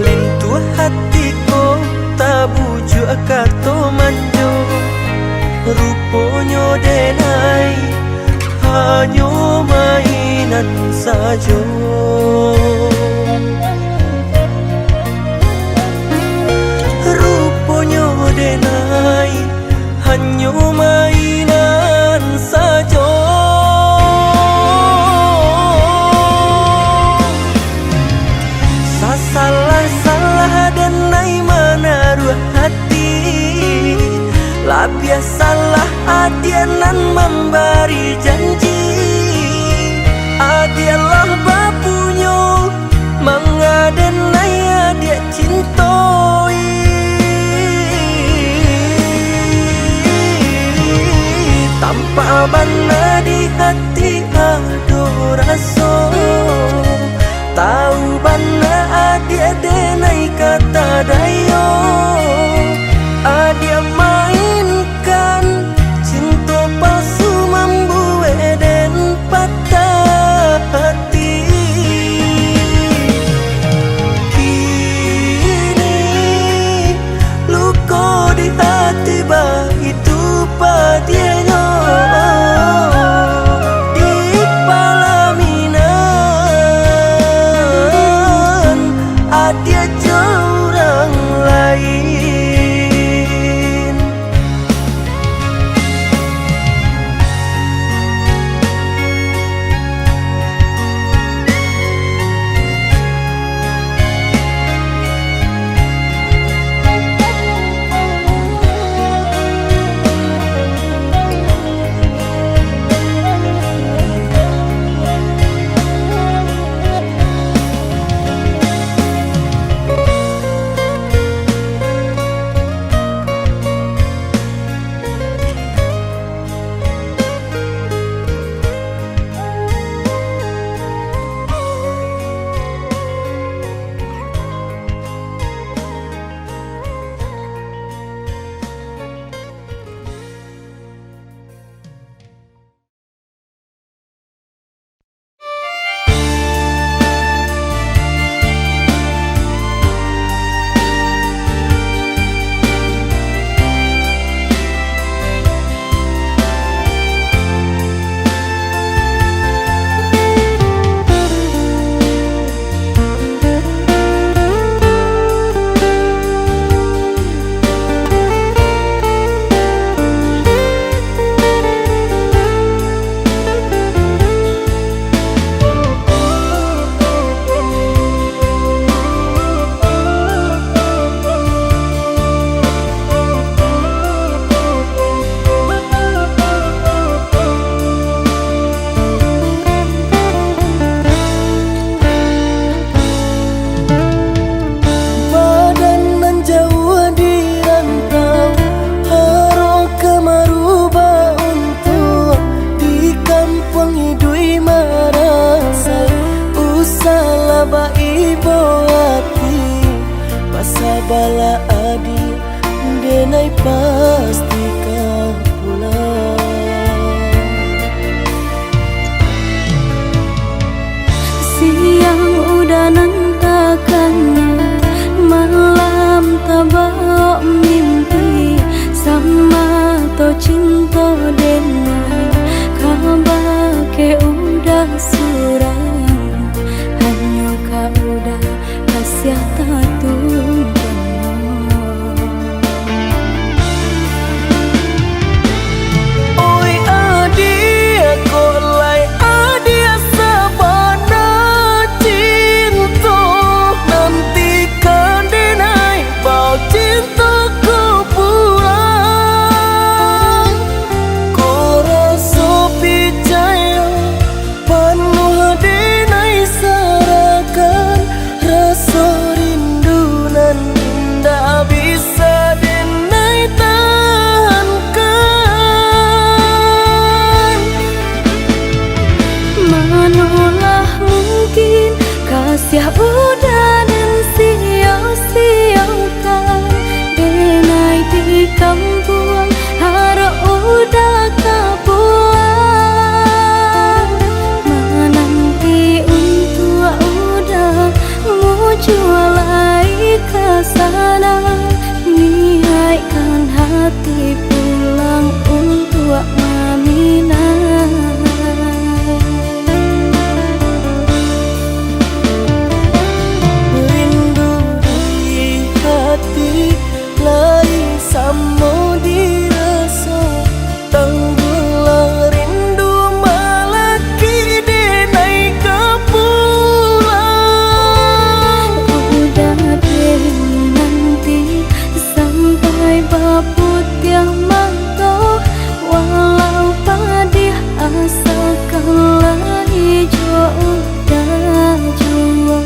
lentu hatiko tabuju kato manjo, ruponyo denai hanyo mainan sajo. Ruponyo denai hanyo mainan sajo. Salah-salah dan nai menaruh hati, lah biasalah adianan memberi janji. Adialah bapunyo mengadenai adia cintoi, tanpa bana di hati ado raso. Tahu bana adia denai kata dayo, adia mainkan cinta palsu membuat dan patah hati. Kini luka di hati bah itu padianya. Dia orang lain. sabala adi denai pasti kau pulang. Siang udah nantakannya, malam tabak mimpi sama to cinta denai kabar ke udah surang, hanya kau udah kasih tatu. Kasih udah dan sia-siakan denai di kampung harap udah kapuan, menanti untuk udah mau jualai ke sana, niatkan hati pulang untuk Aminah. Samo dirasa tenggelam rindu malaki denai kepulang. Udah deh nanti sampai baput yang mantau, walau padih asalkan lagi jauh dah jua.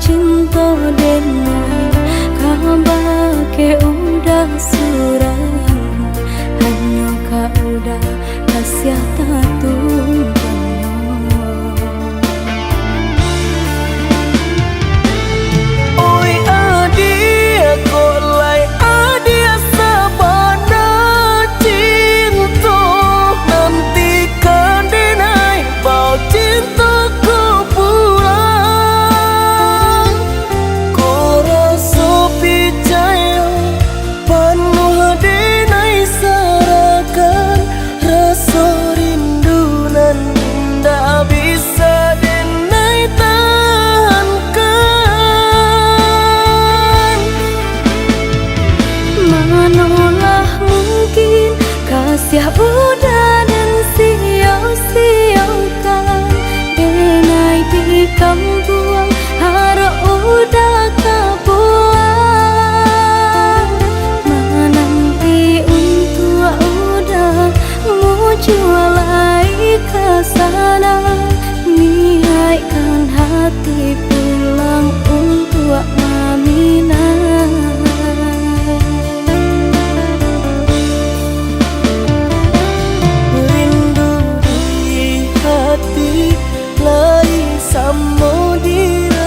Cinta denai kabar ke udah surang, hanya kau udah kasih tatu. Kasih udah dan sia-siakan denai di kampung harap udah kapuan, menanti untuk udah mau jualai ke sana, niatkan hati pulang untuk Aminah. Samo dirasa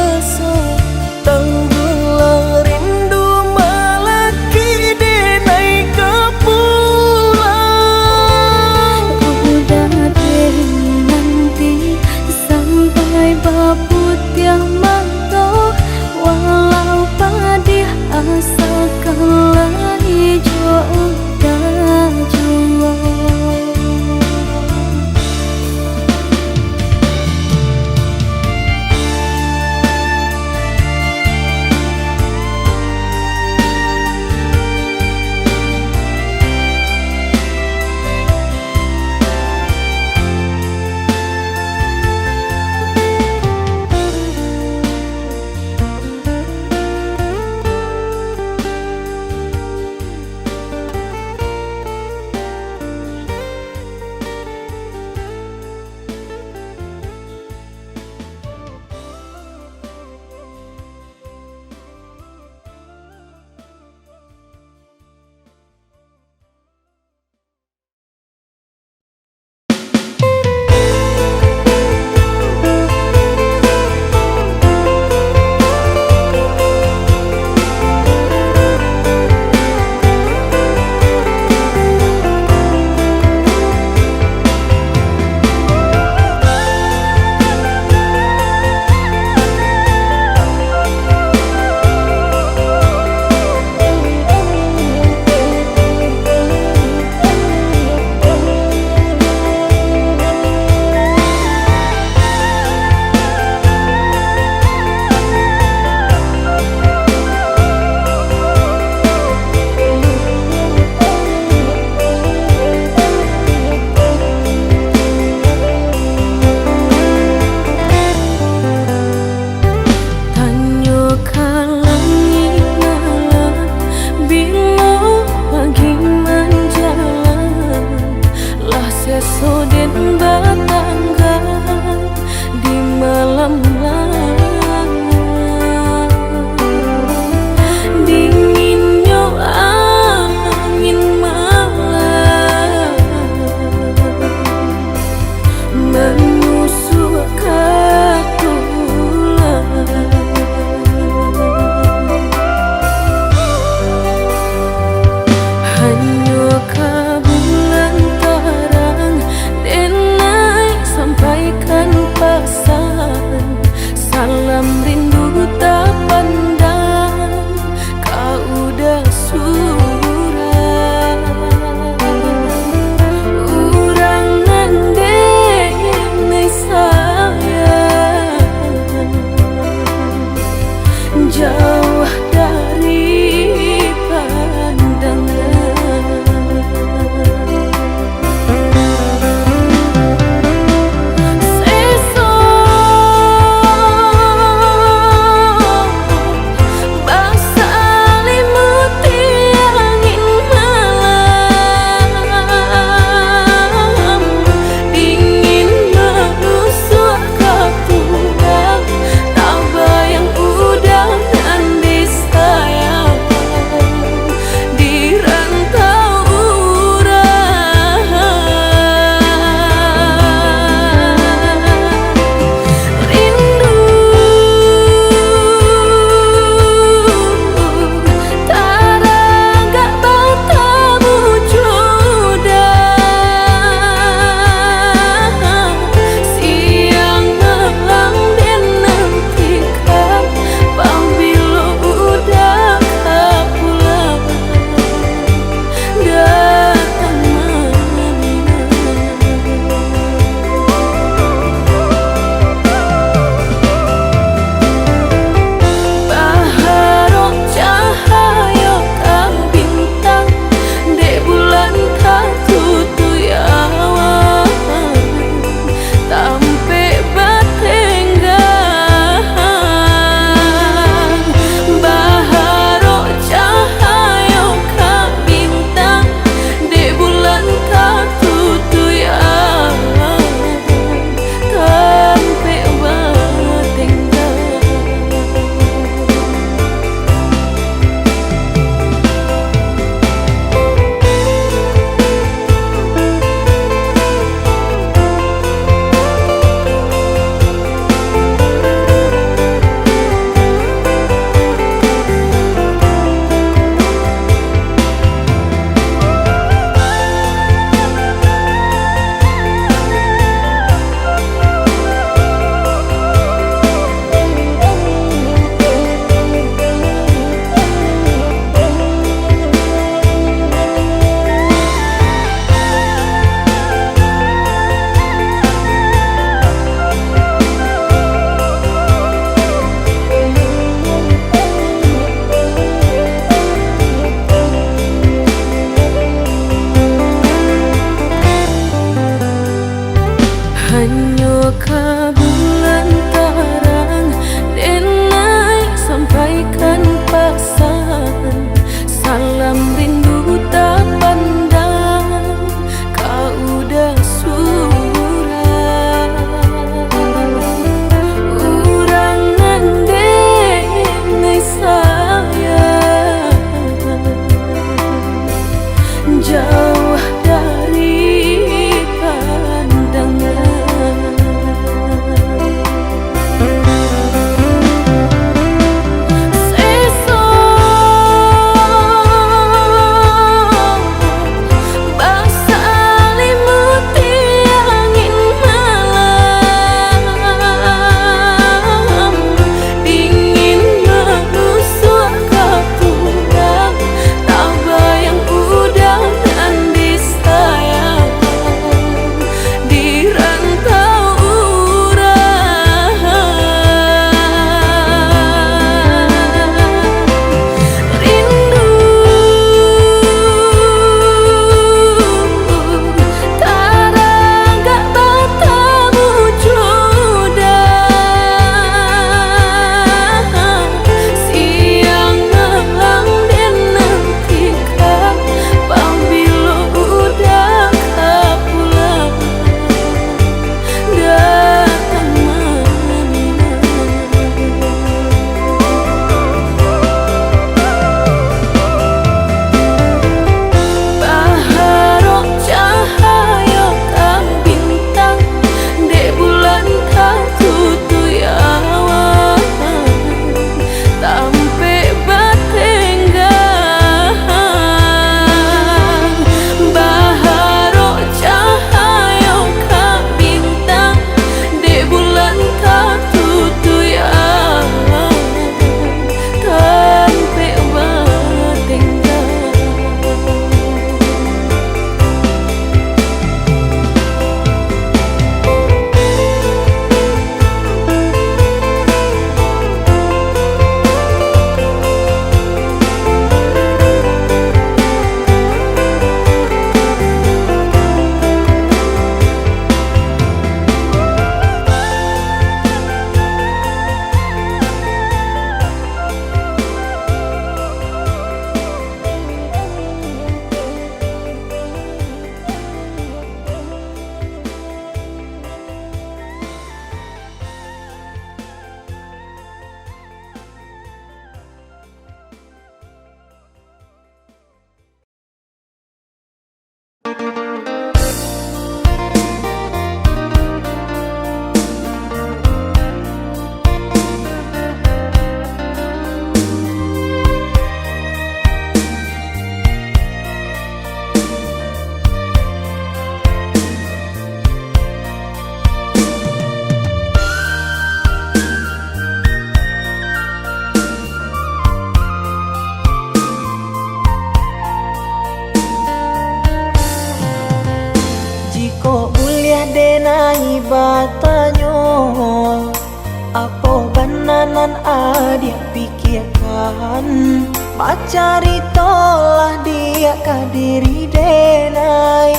benanan adia pikirkan, bacari tolah dia kadiri denai.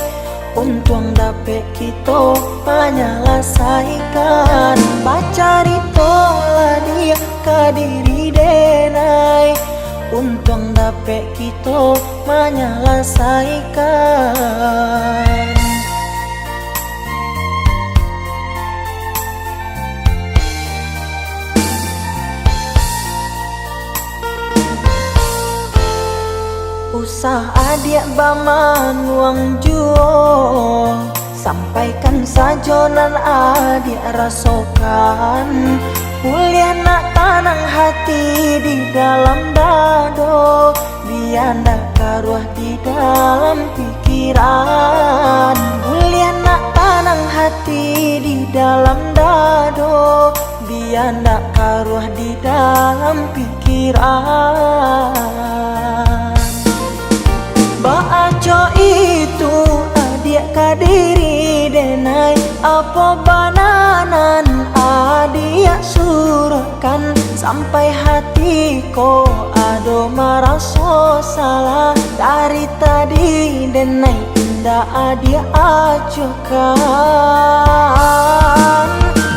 Untung dapet kita menyelesaikan, bacari tolah dia kadiri denai. Untung dapet kita menyelesaikan. Usaha dia baman uang juo, sampaikan sajonan adik rasokan. Kuliah nak tanang hati di dalam dado, biar nak karuah di dalam pikiran. Kuliah nak tanang hati di dalam dado, biar nak karuah di dalam pikiran. Baaco itu adik kadiri denai, apa bananan adik surahkan. Sampai hati ko ado maraso salah, dari tadi denai indah adik acukan.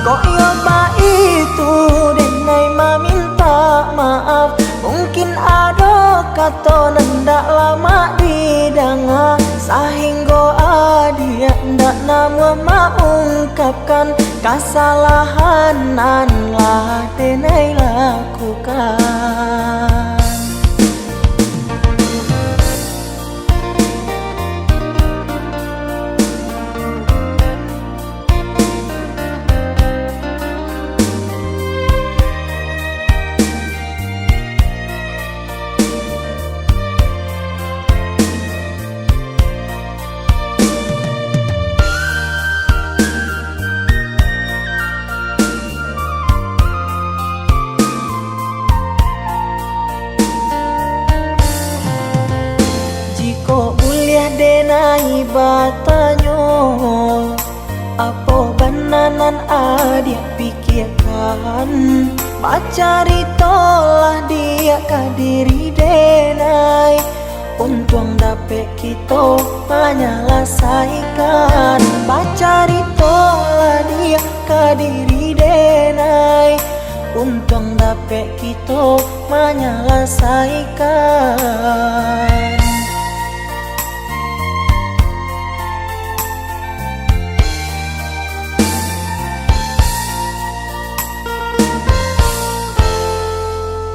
Kok yoba itu denai meminta maaf, mungkin ado kata nendak lama didanga, sehingga adia ndak nama mengungkapkan kesalahan nan lah denai lakukan. Denai batanyo, apa bananan adik pikirkan, bacari tolah dia kadiri denai. Untung dapet kita menyelesaikan, bacari tolah dia kadiri denai. Untung dapet kita menyelesaikan.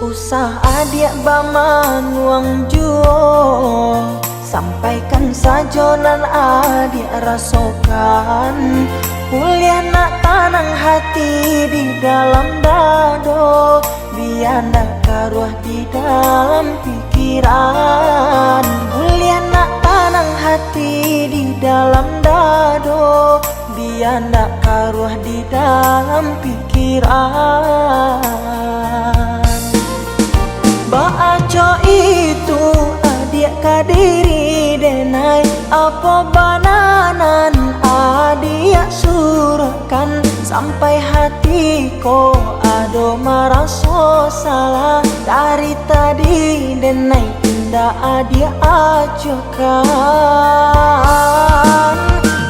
Usaha dia baman uang juo, sampaikan sajonan adik rasokan. Kuliah nak tanang hati di dalam dado, biar nak karuah di dalam pikiran. Kuliah nak tanang hati di dalam dado, biar nak karuah di dalam pikiran. Baaco itu adik kadiri denai, apa bananan adik surahkan. Sampai hati ko ado maraso salah, dari tadi denai indah adik acukan.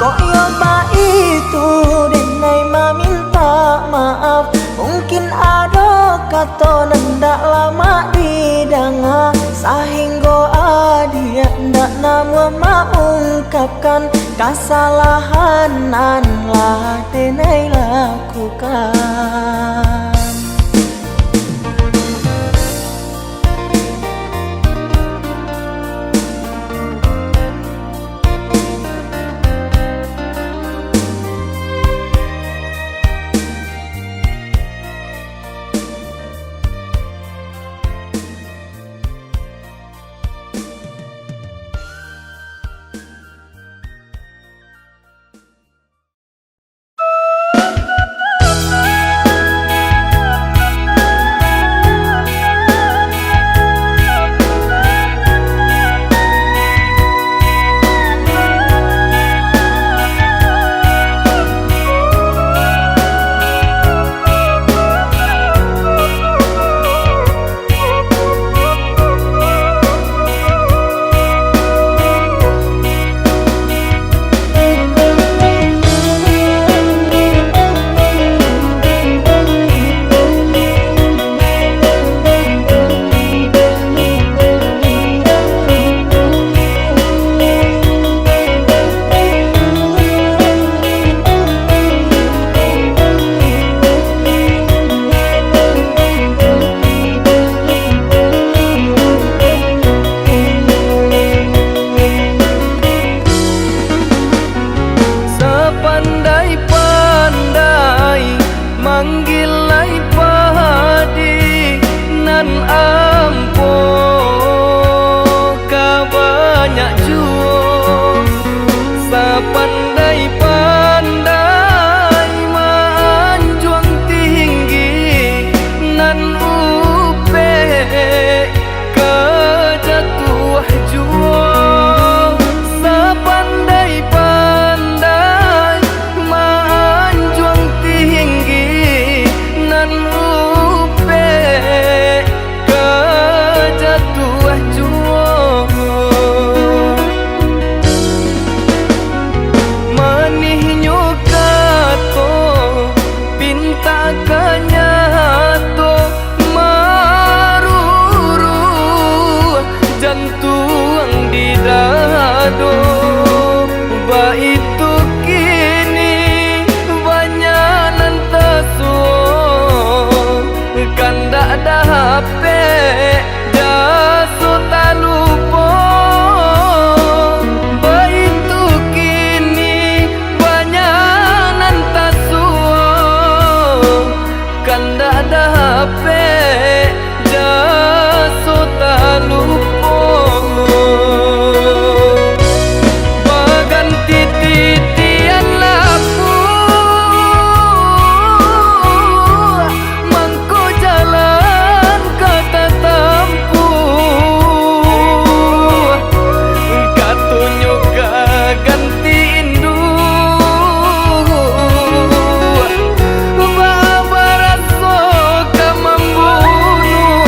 Kok yoba itu denai meminta maaf, mungkin ado kata nendak lama didanga, sehingga adia ndak nama mengungkapkan kesalahan nan lah denai lakukan. nan upe kejatuh jua sepandai-pandai manjuang tinggi nan upe kejatuh jua manih nyukato pinta kanyato maruru jantung di dado ba itu kini banyak nantesuo kanda ada HP jaso tak lupa ba itu kini banyak nantesuo kanda ada HP jaso tak lupa baganti titian laku mangko jalan kata tampuh katunjuk ganti induk babaraso ka membunuh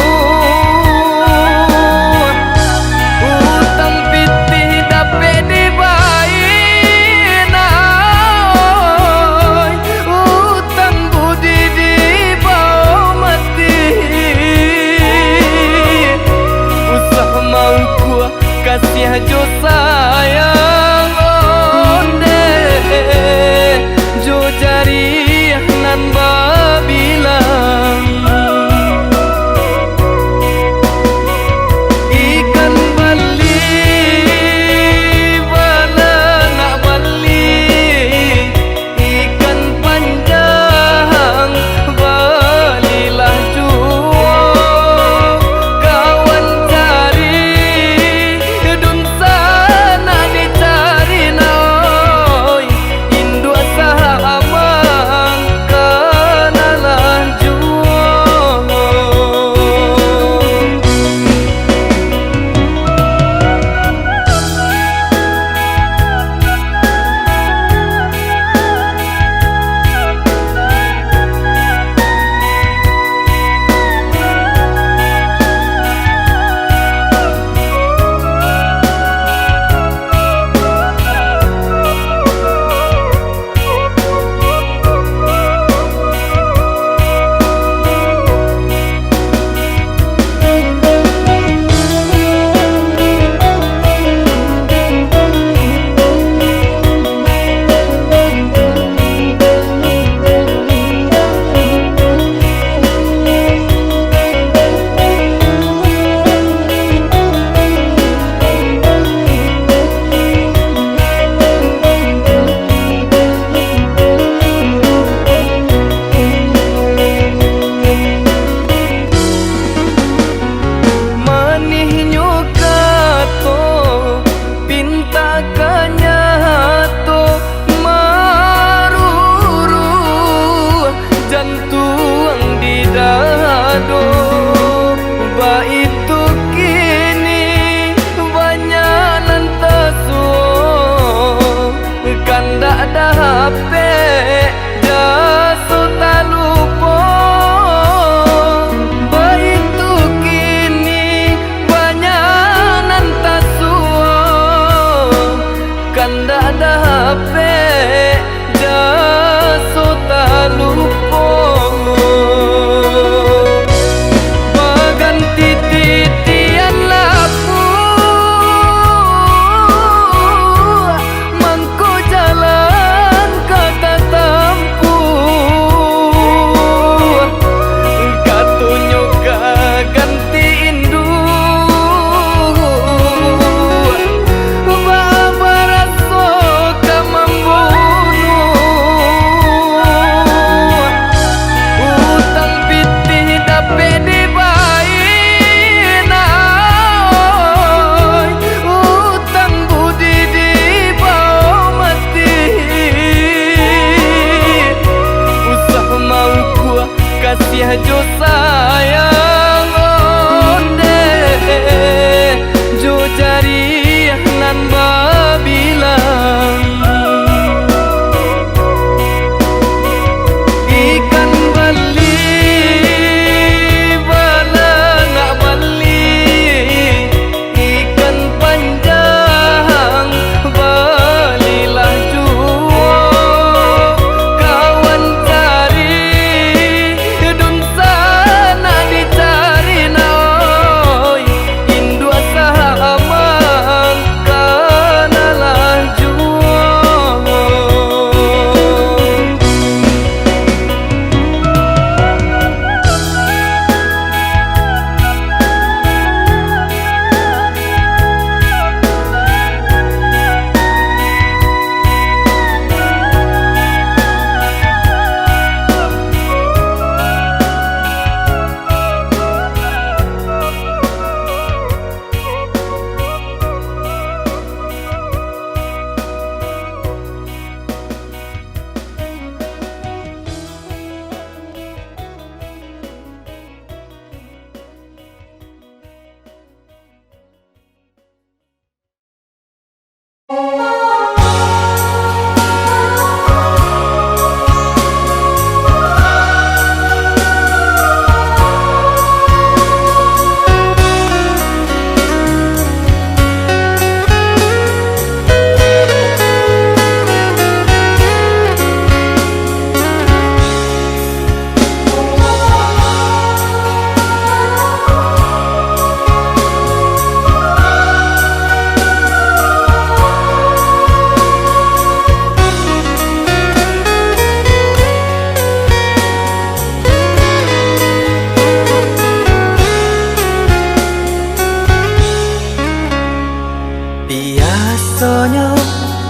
Biasanya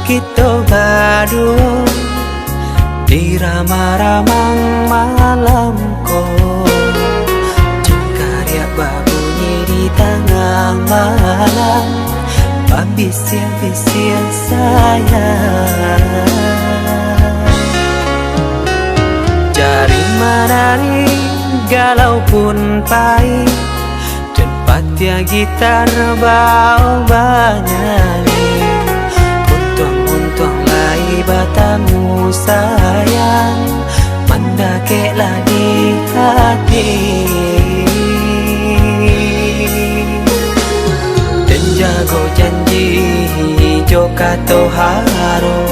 kita berdua di ramah-ramah malam kau, cengkarya berbunyi di tengah malam, bisir-bisir sayang. Jari menari galau pun pahit, tempatnya gitar bau banyali. Untung-untung lai batamu sayang, mendakeklah di hati. Dan jago janji joka toharo,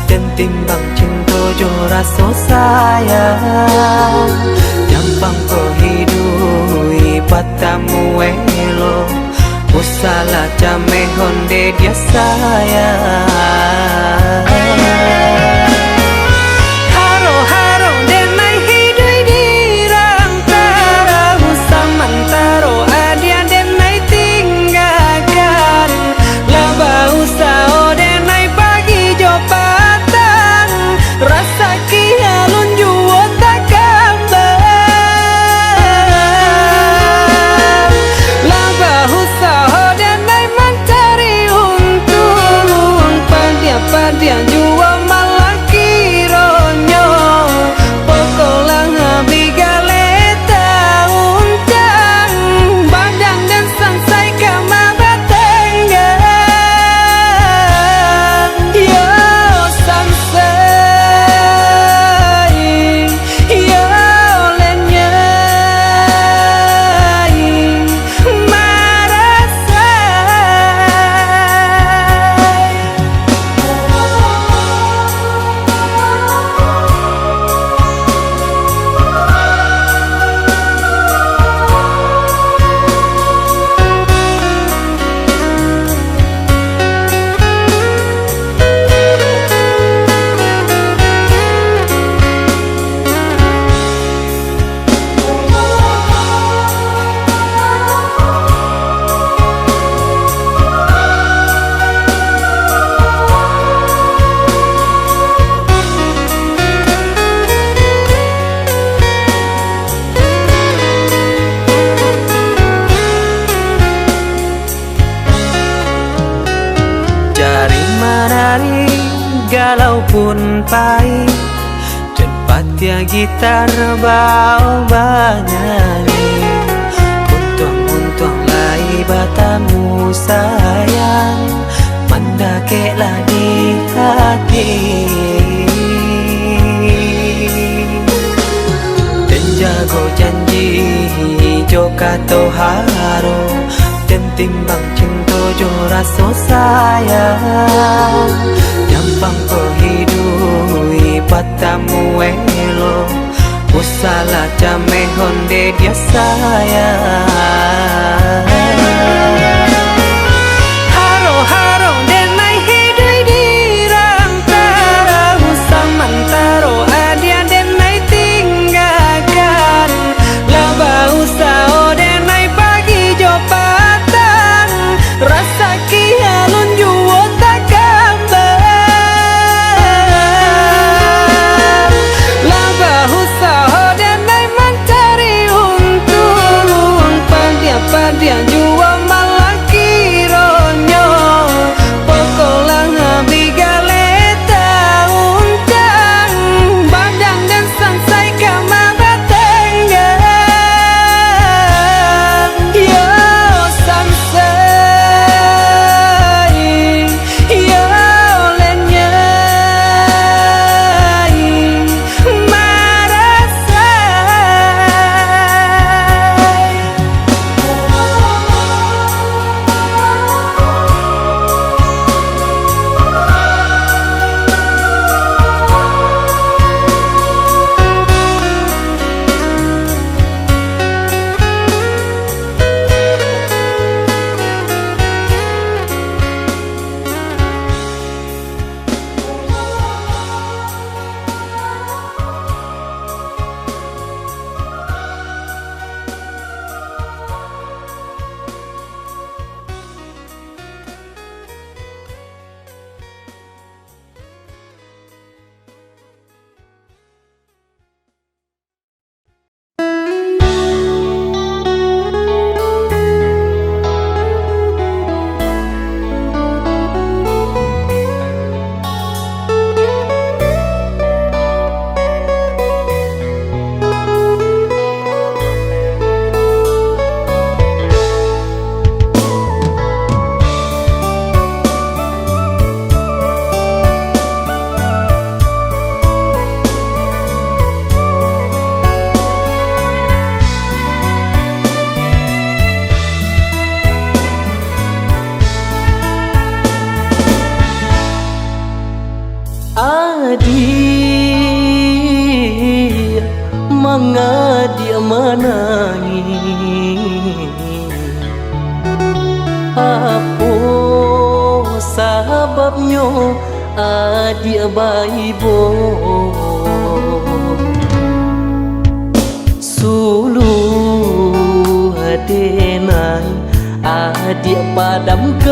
dan timbang cinta jo rasa sayang. Jampang ko hidui patamu elo, usala jame honde dia sayang. Haro-haro denai hidui dirang tarahu samantaro, adia denai tinggalkan. Laba usao denai pagi jo patang, rasa kialun juo tak gambar. Laba usao denai mencari untung, padia juo malah kironyo. Pokolang bigaleta uncang, badan dan sansai kamara tenggang. Yo sansai, yo lenyai, marasai. Jari menari galau pun pahit, tempatnya gitar bau banyali. Untung-untung lai batamu sayang, mendakeklah di hati. Dan jago janji joka toharo, dan timbang cinta jo rasa sayang. Jampang ko hidui patamu elo, usala jame honde dia sayang. Haro-haro denai hidui dirang tarahu samantaro, adia denai tinggalkan. Laba usao denai pagi jo patang, rasa kialun juo tak gambar. Laba usao denai mencari untung, Apa sababnya adik baibo sulu adenai adik padamkan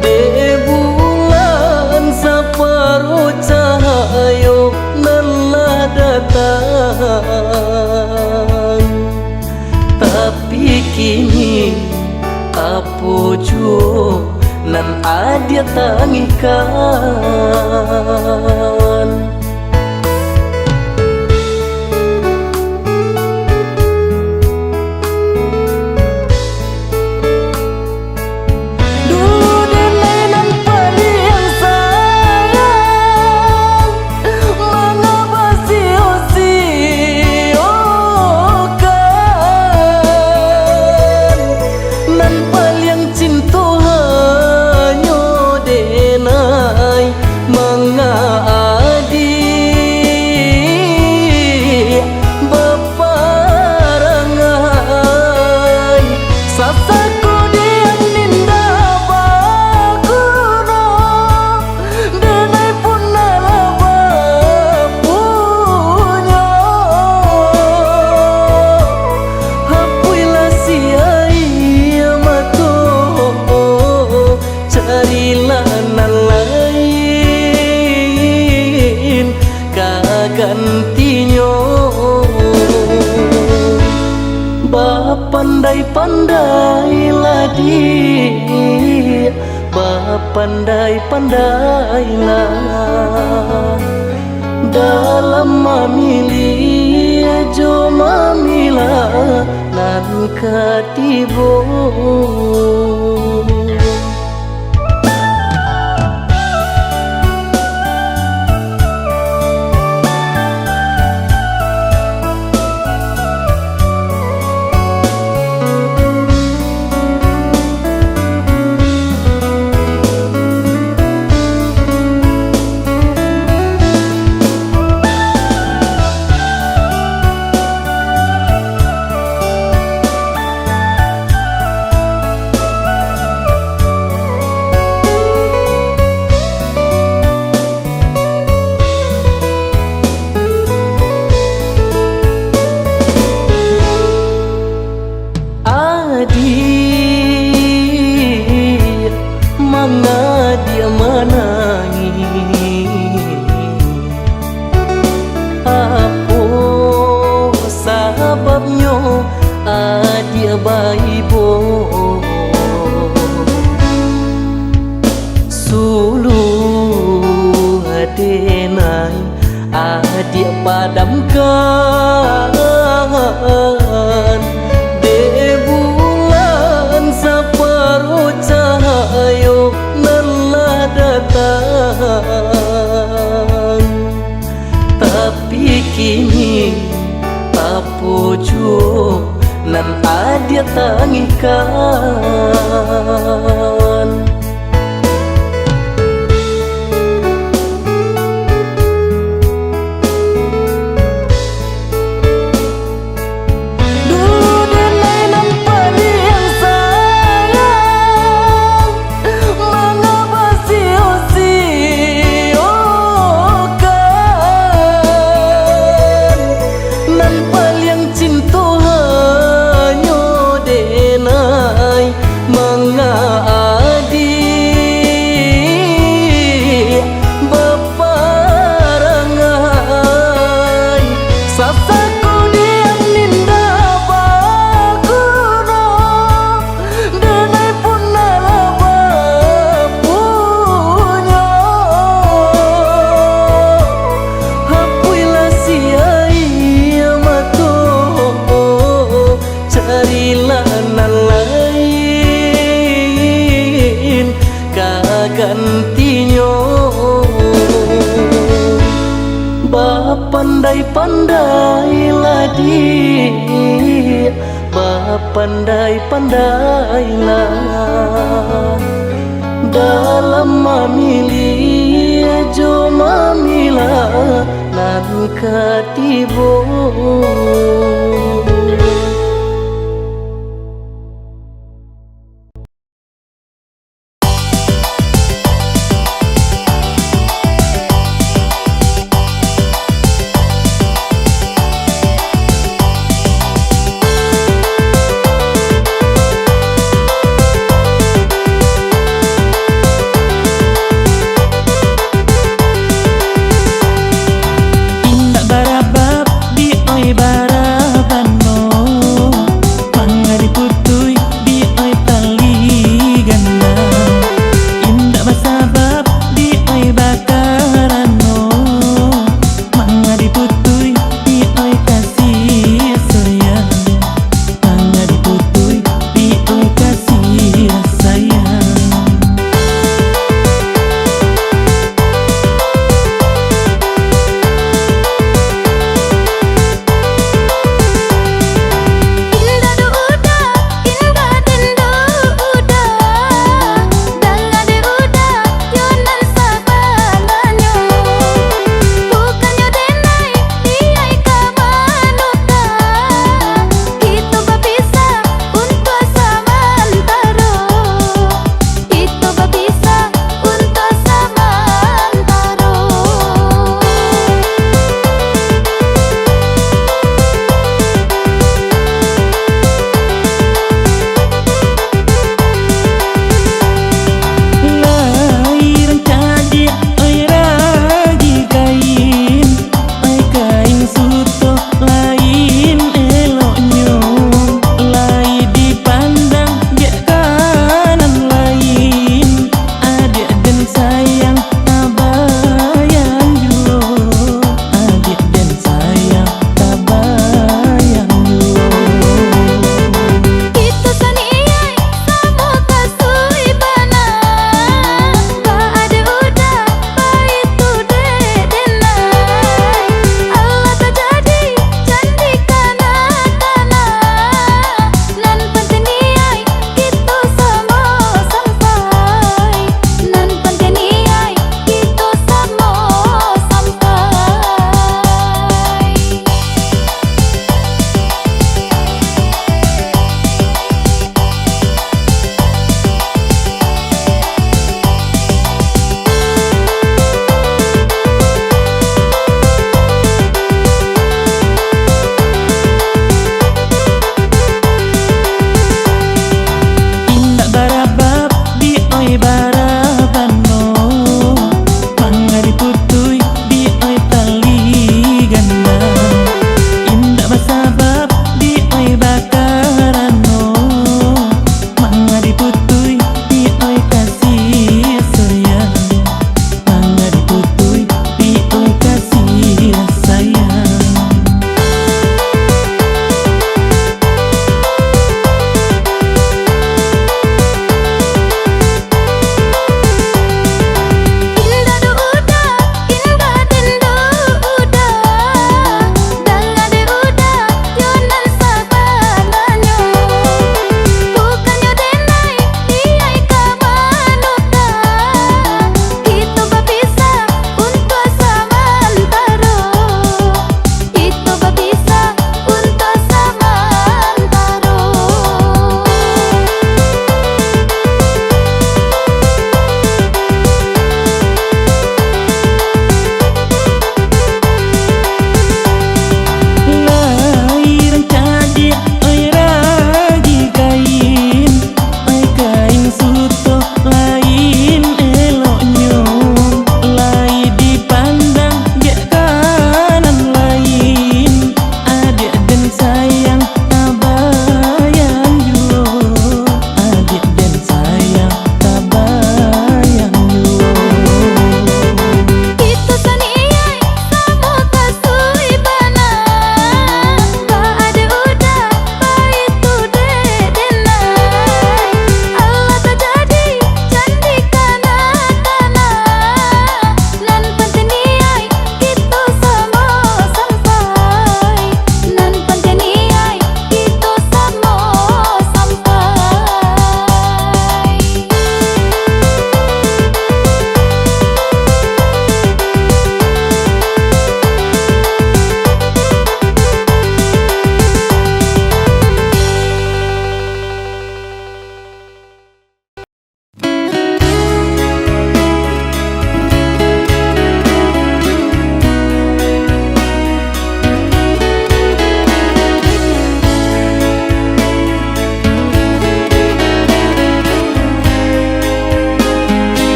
de bulan separuh cahayo lelah datang. Tapi kini apa jua nan adik tangikan. Gantinya pandai-pandailah dia, pandai-pandailah dalam memilih jo mamilah nan katibo. Mana dia menangis? Apa sababnya adik baibo sulu adenai adik padamkan de bulan separuh cahayo lelah datang. Tapi kini apa jua nan adik tangikan. Gantinya pandai-pandailah dia, pandai-pandailah dalam memilih jo mamilah nan katibo.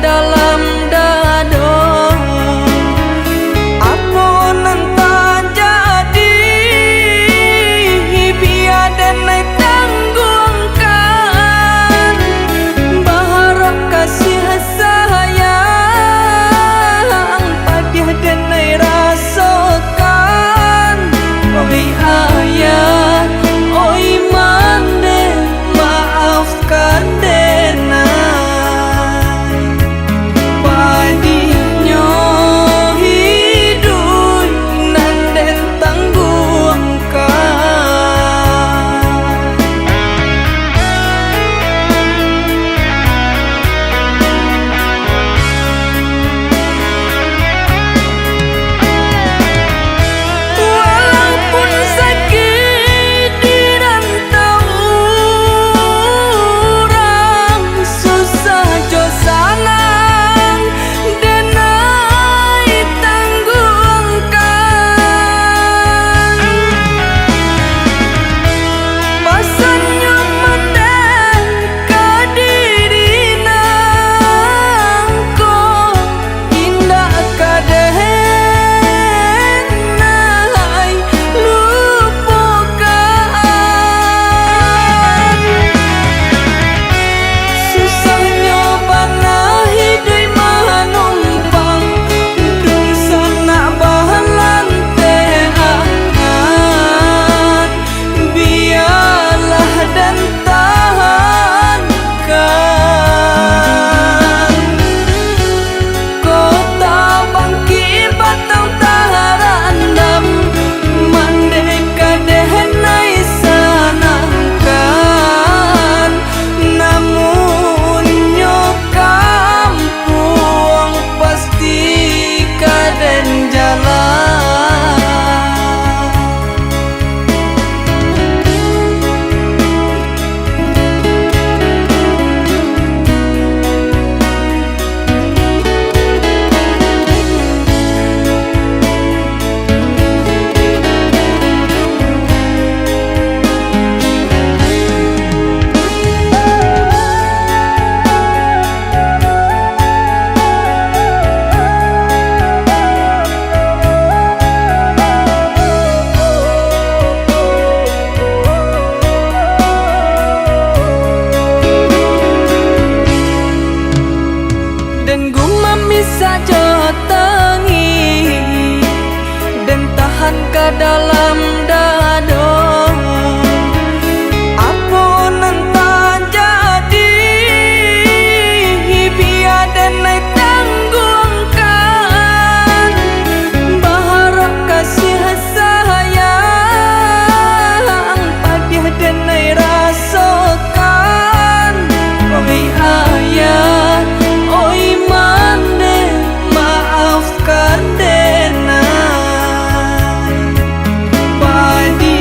dalam dado. Apa nanta jadi biar denai tanggungkan, berharap kasih sayang padiah denai rasakan. Oi ayah, oi mande, maafkan denai. Padinya hidup nan den tangguhkan. Walaupun sakit di rantau orang, susah jo sanang denai tanggungkan. Pasannya manden kadirina ko indah kadenai lupakan. Susahnya bana hidup manumpang dung sana bahalantean. Biarlah dan tahankan. Kota bangki batang taharandam, mandeka dehenai sanangkan. Namun kampung pasti kaden jalan. Dan gumam bisa jotengi dan tahan ke dalam dado. Apa nanta jadi biar denai tanggungkan, berharap kasih sayang padiah denai rasakan. Oi ayah, oi mande, maafkan denai. Padi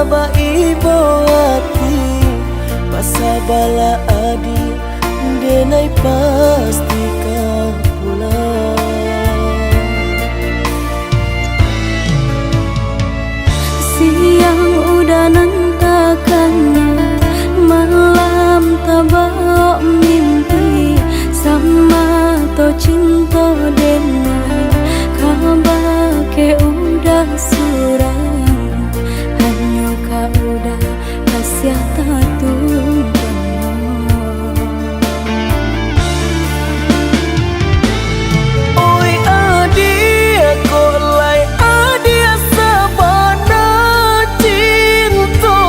ba ibo hati pasabala adi denai pasti kau pulang. Siang udah nantakannya, malam tabak mimpi sama to cinta denai kabar ke udah surang hanya kau udah kasih tatu. Oi adia kok lai adia sabana cinta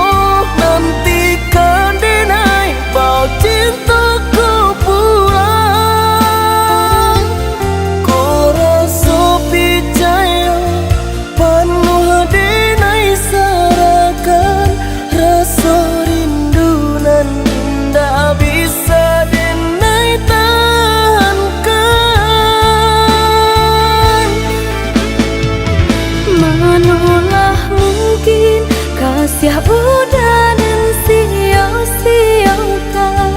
nantikan denai bau cintaku pulang. Kau rasa percaya penuh denai sarakan rasa rindu nan tak bisa denai tahankan. Manalah mungkin kasih udah dan sia-siakan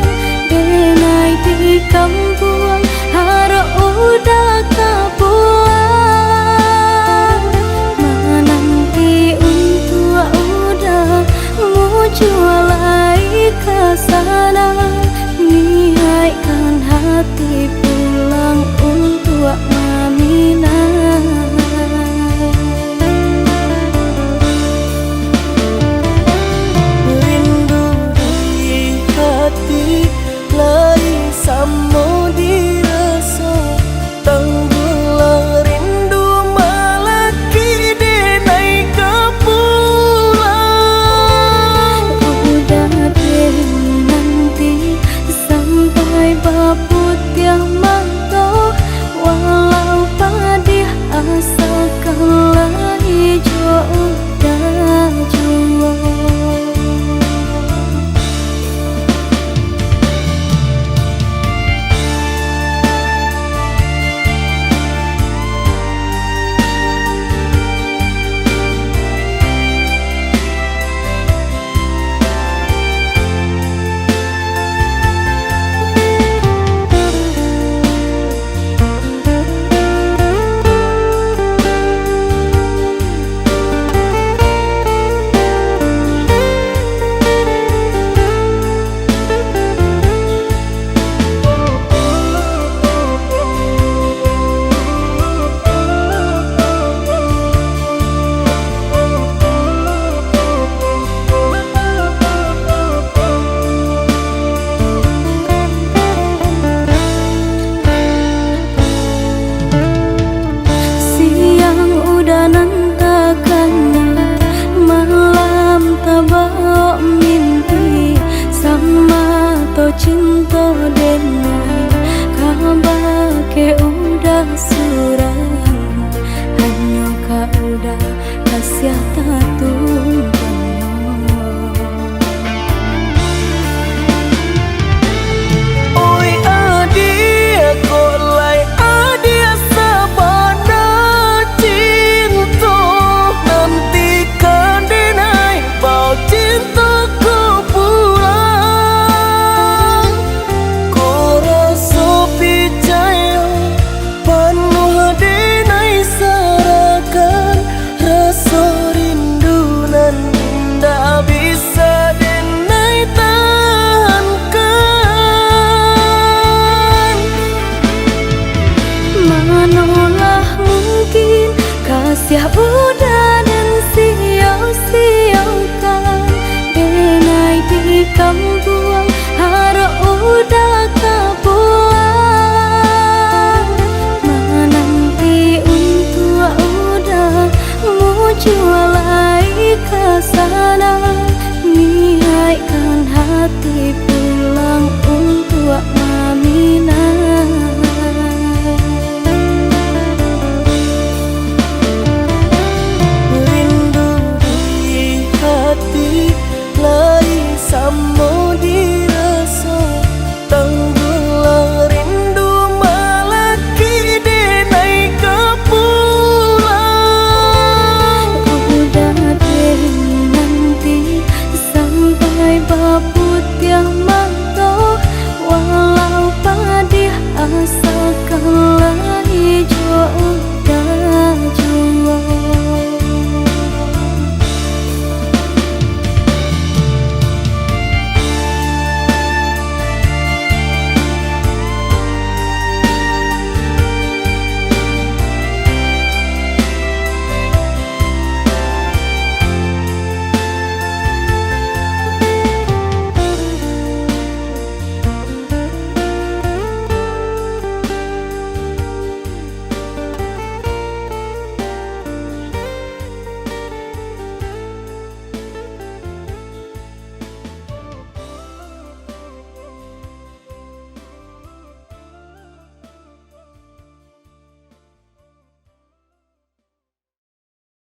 denai di kampung harap udah kapuang. Menanti untuk udah muncul ke sana niatkan hati pulang untuk Aminah. Rindu di hati lai samo dirasa tenggelam rindu malaki denai kepulang. Udah deh nanti sampai baput yang mantau walau padih asalkan lai jo udah jua. Cinta denai kabar ke udah surang hanya kau udah kasih tatu. Oi adia kok lai adia sabana cinta nantikan denai bau cintaku pulang. Kau rasa percaya penuh denai sarakan rasa rindu nan tak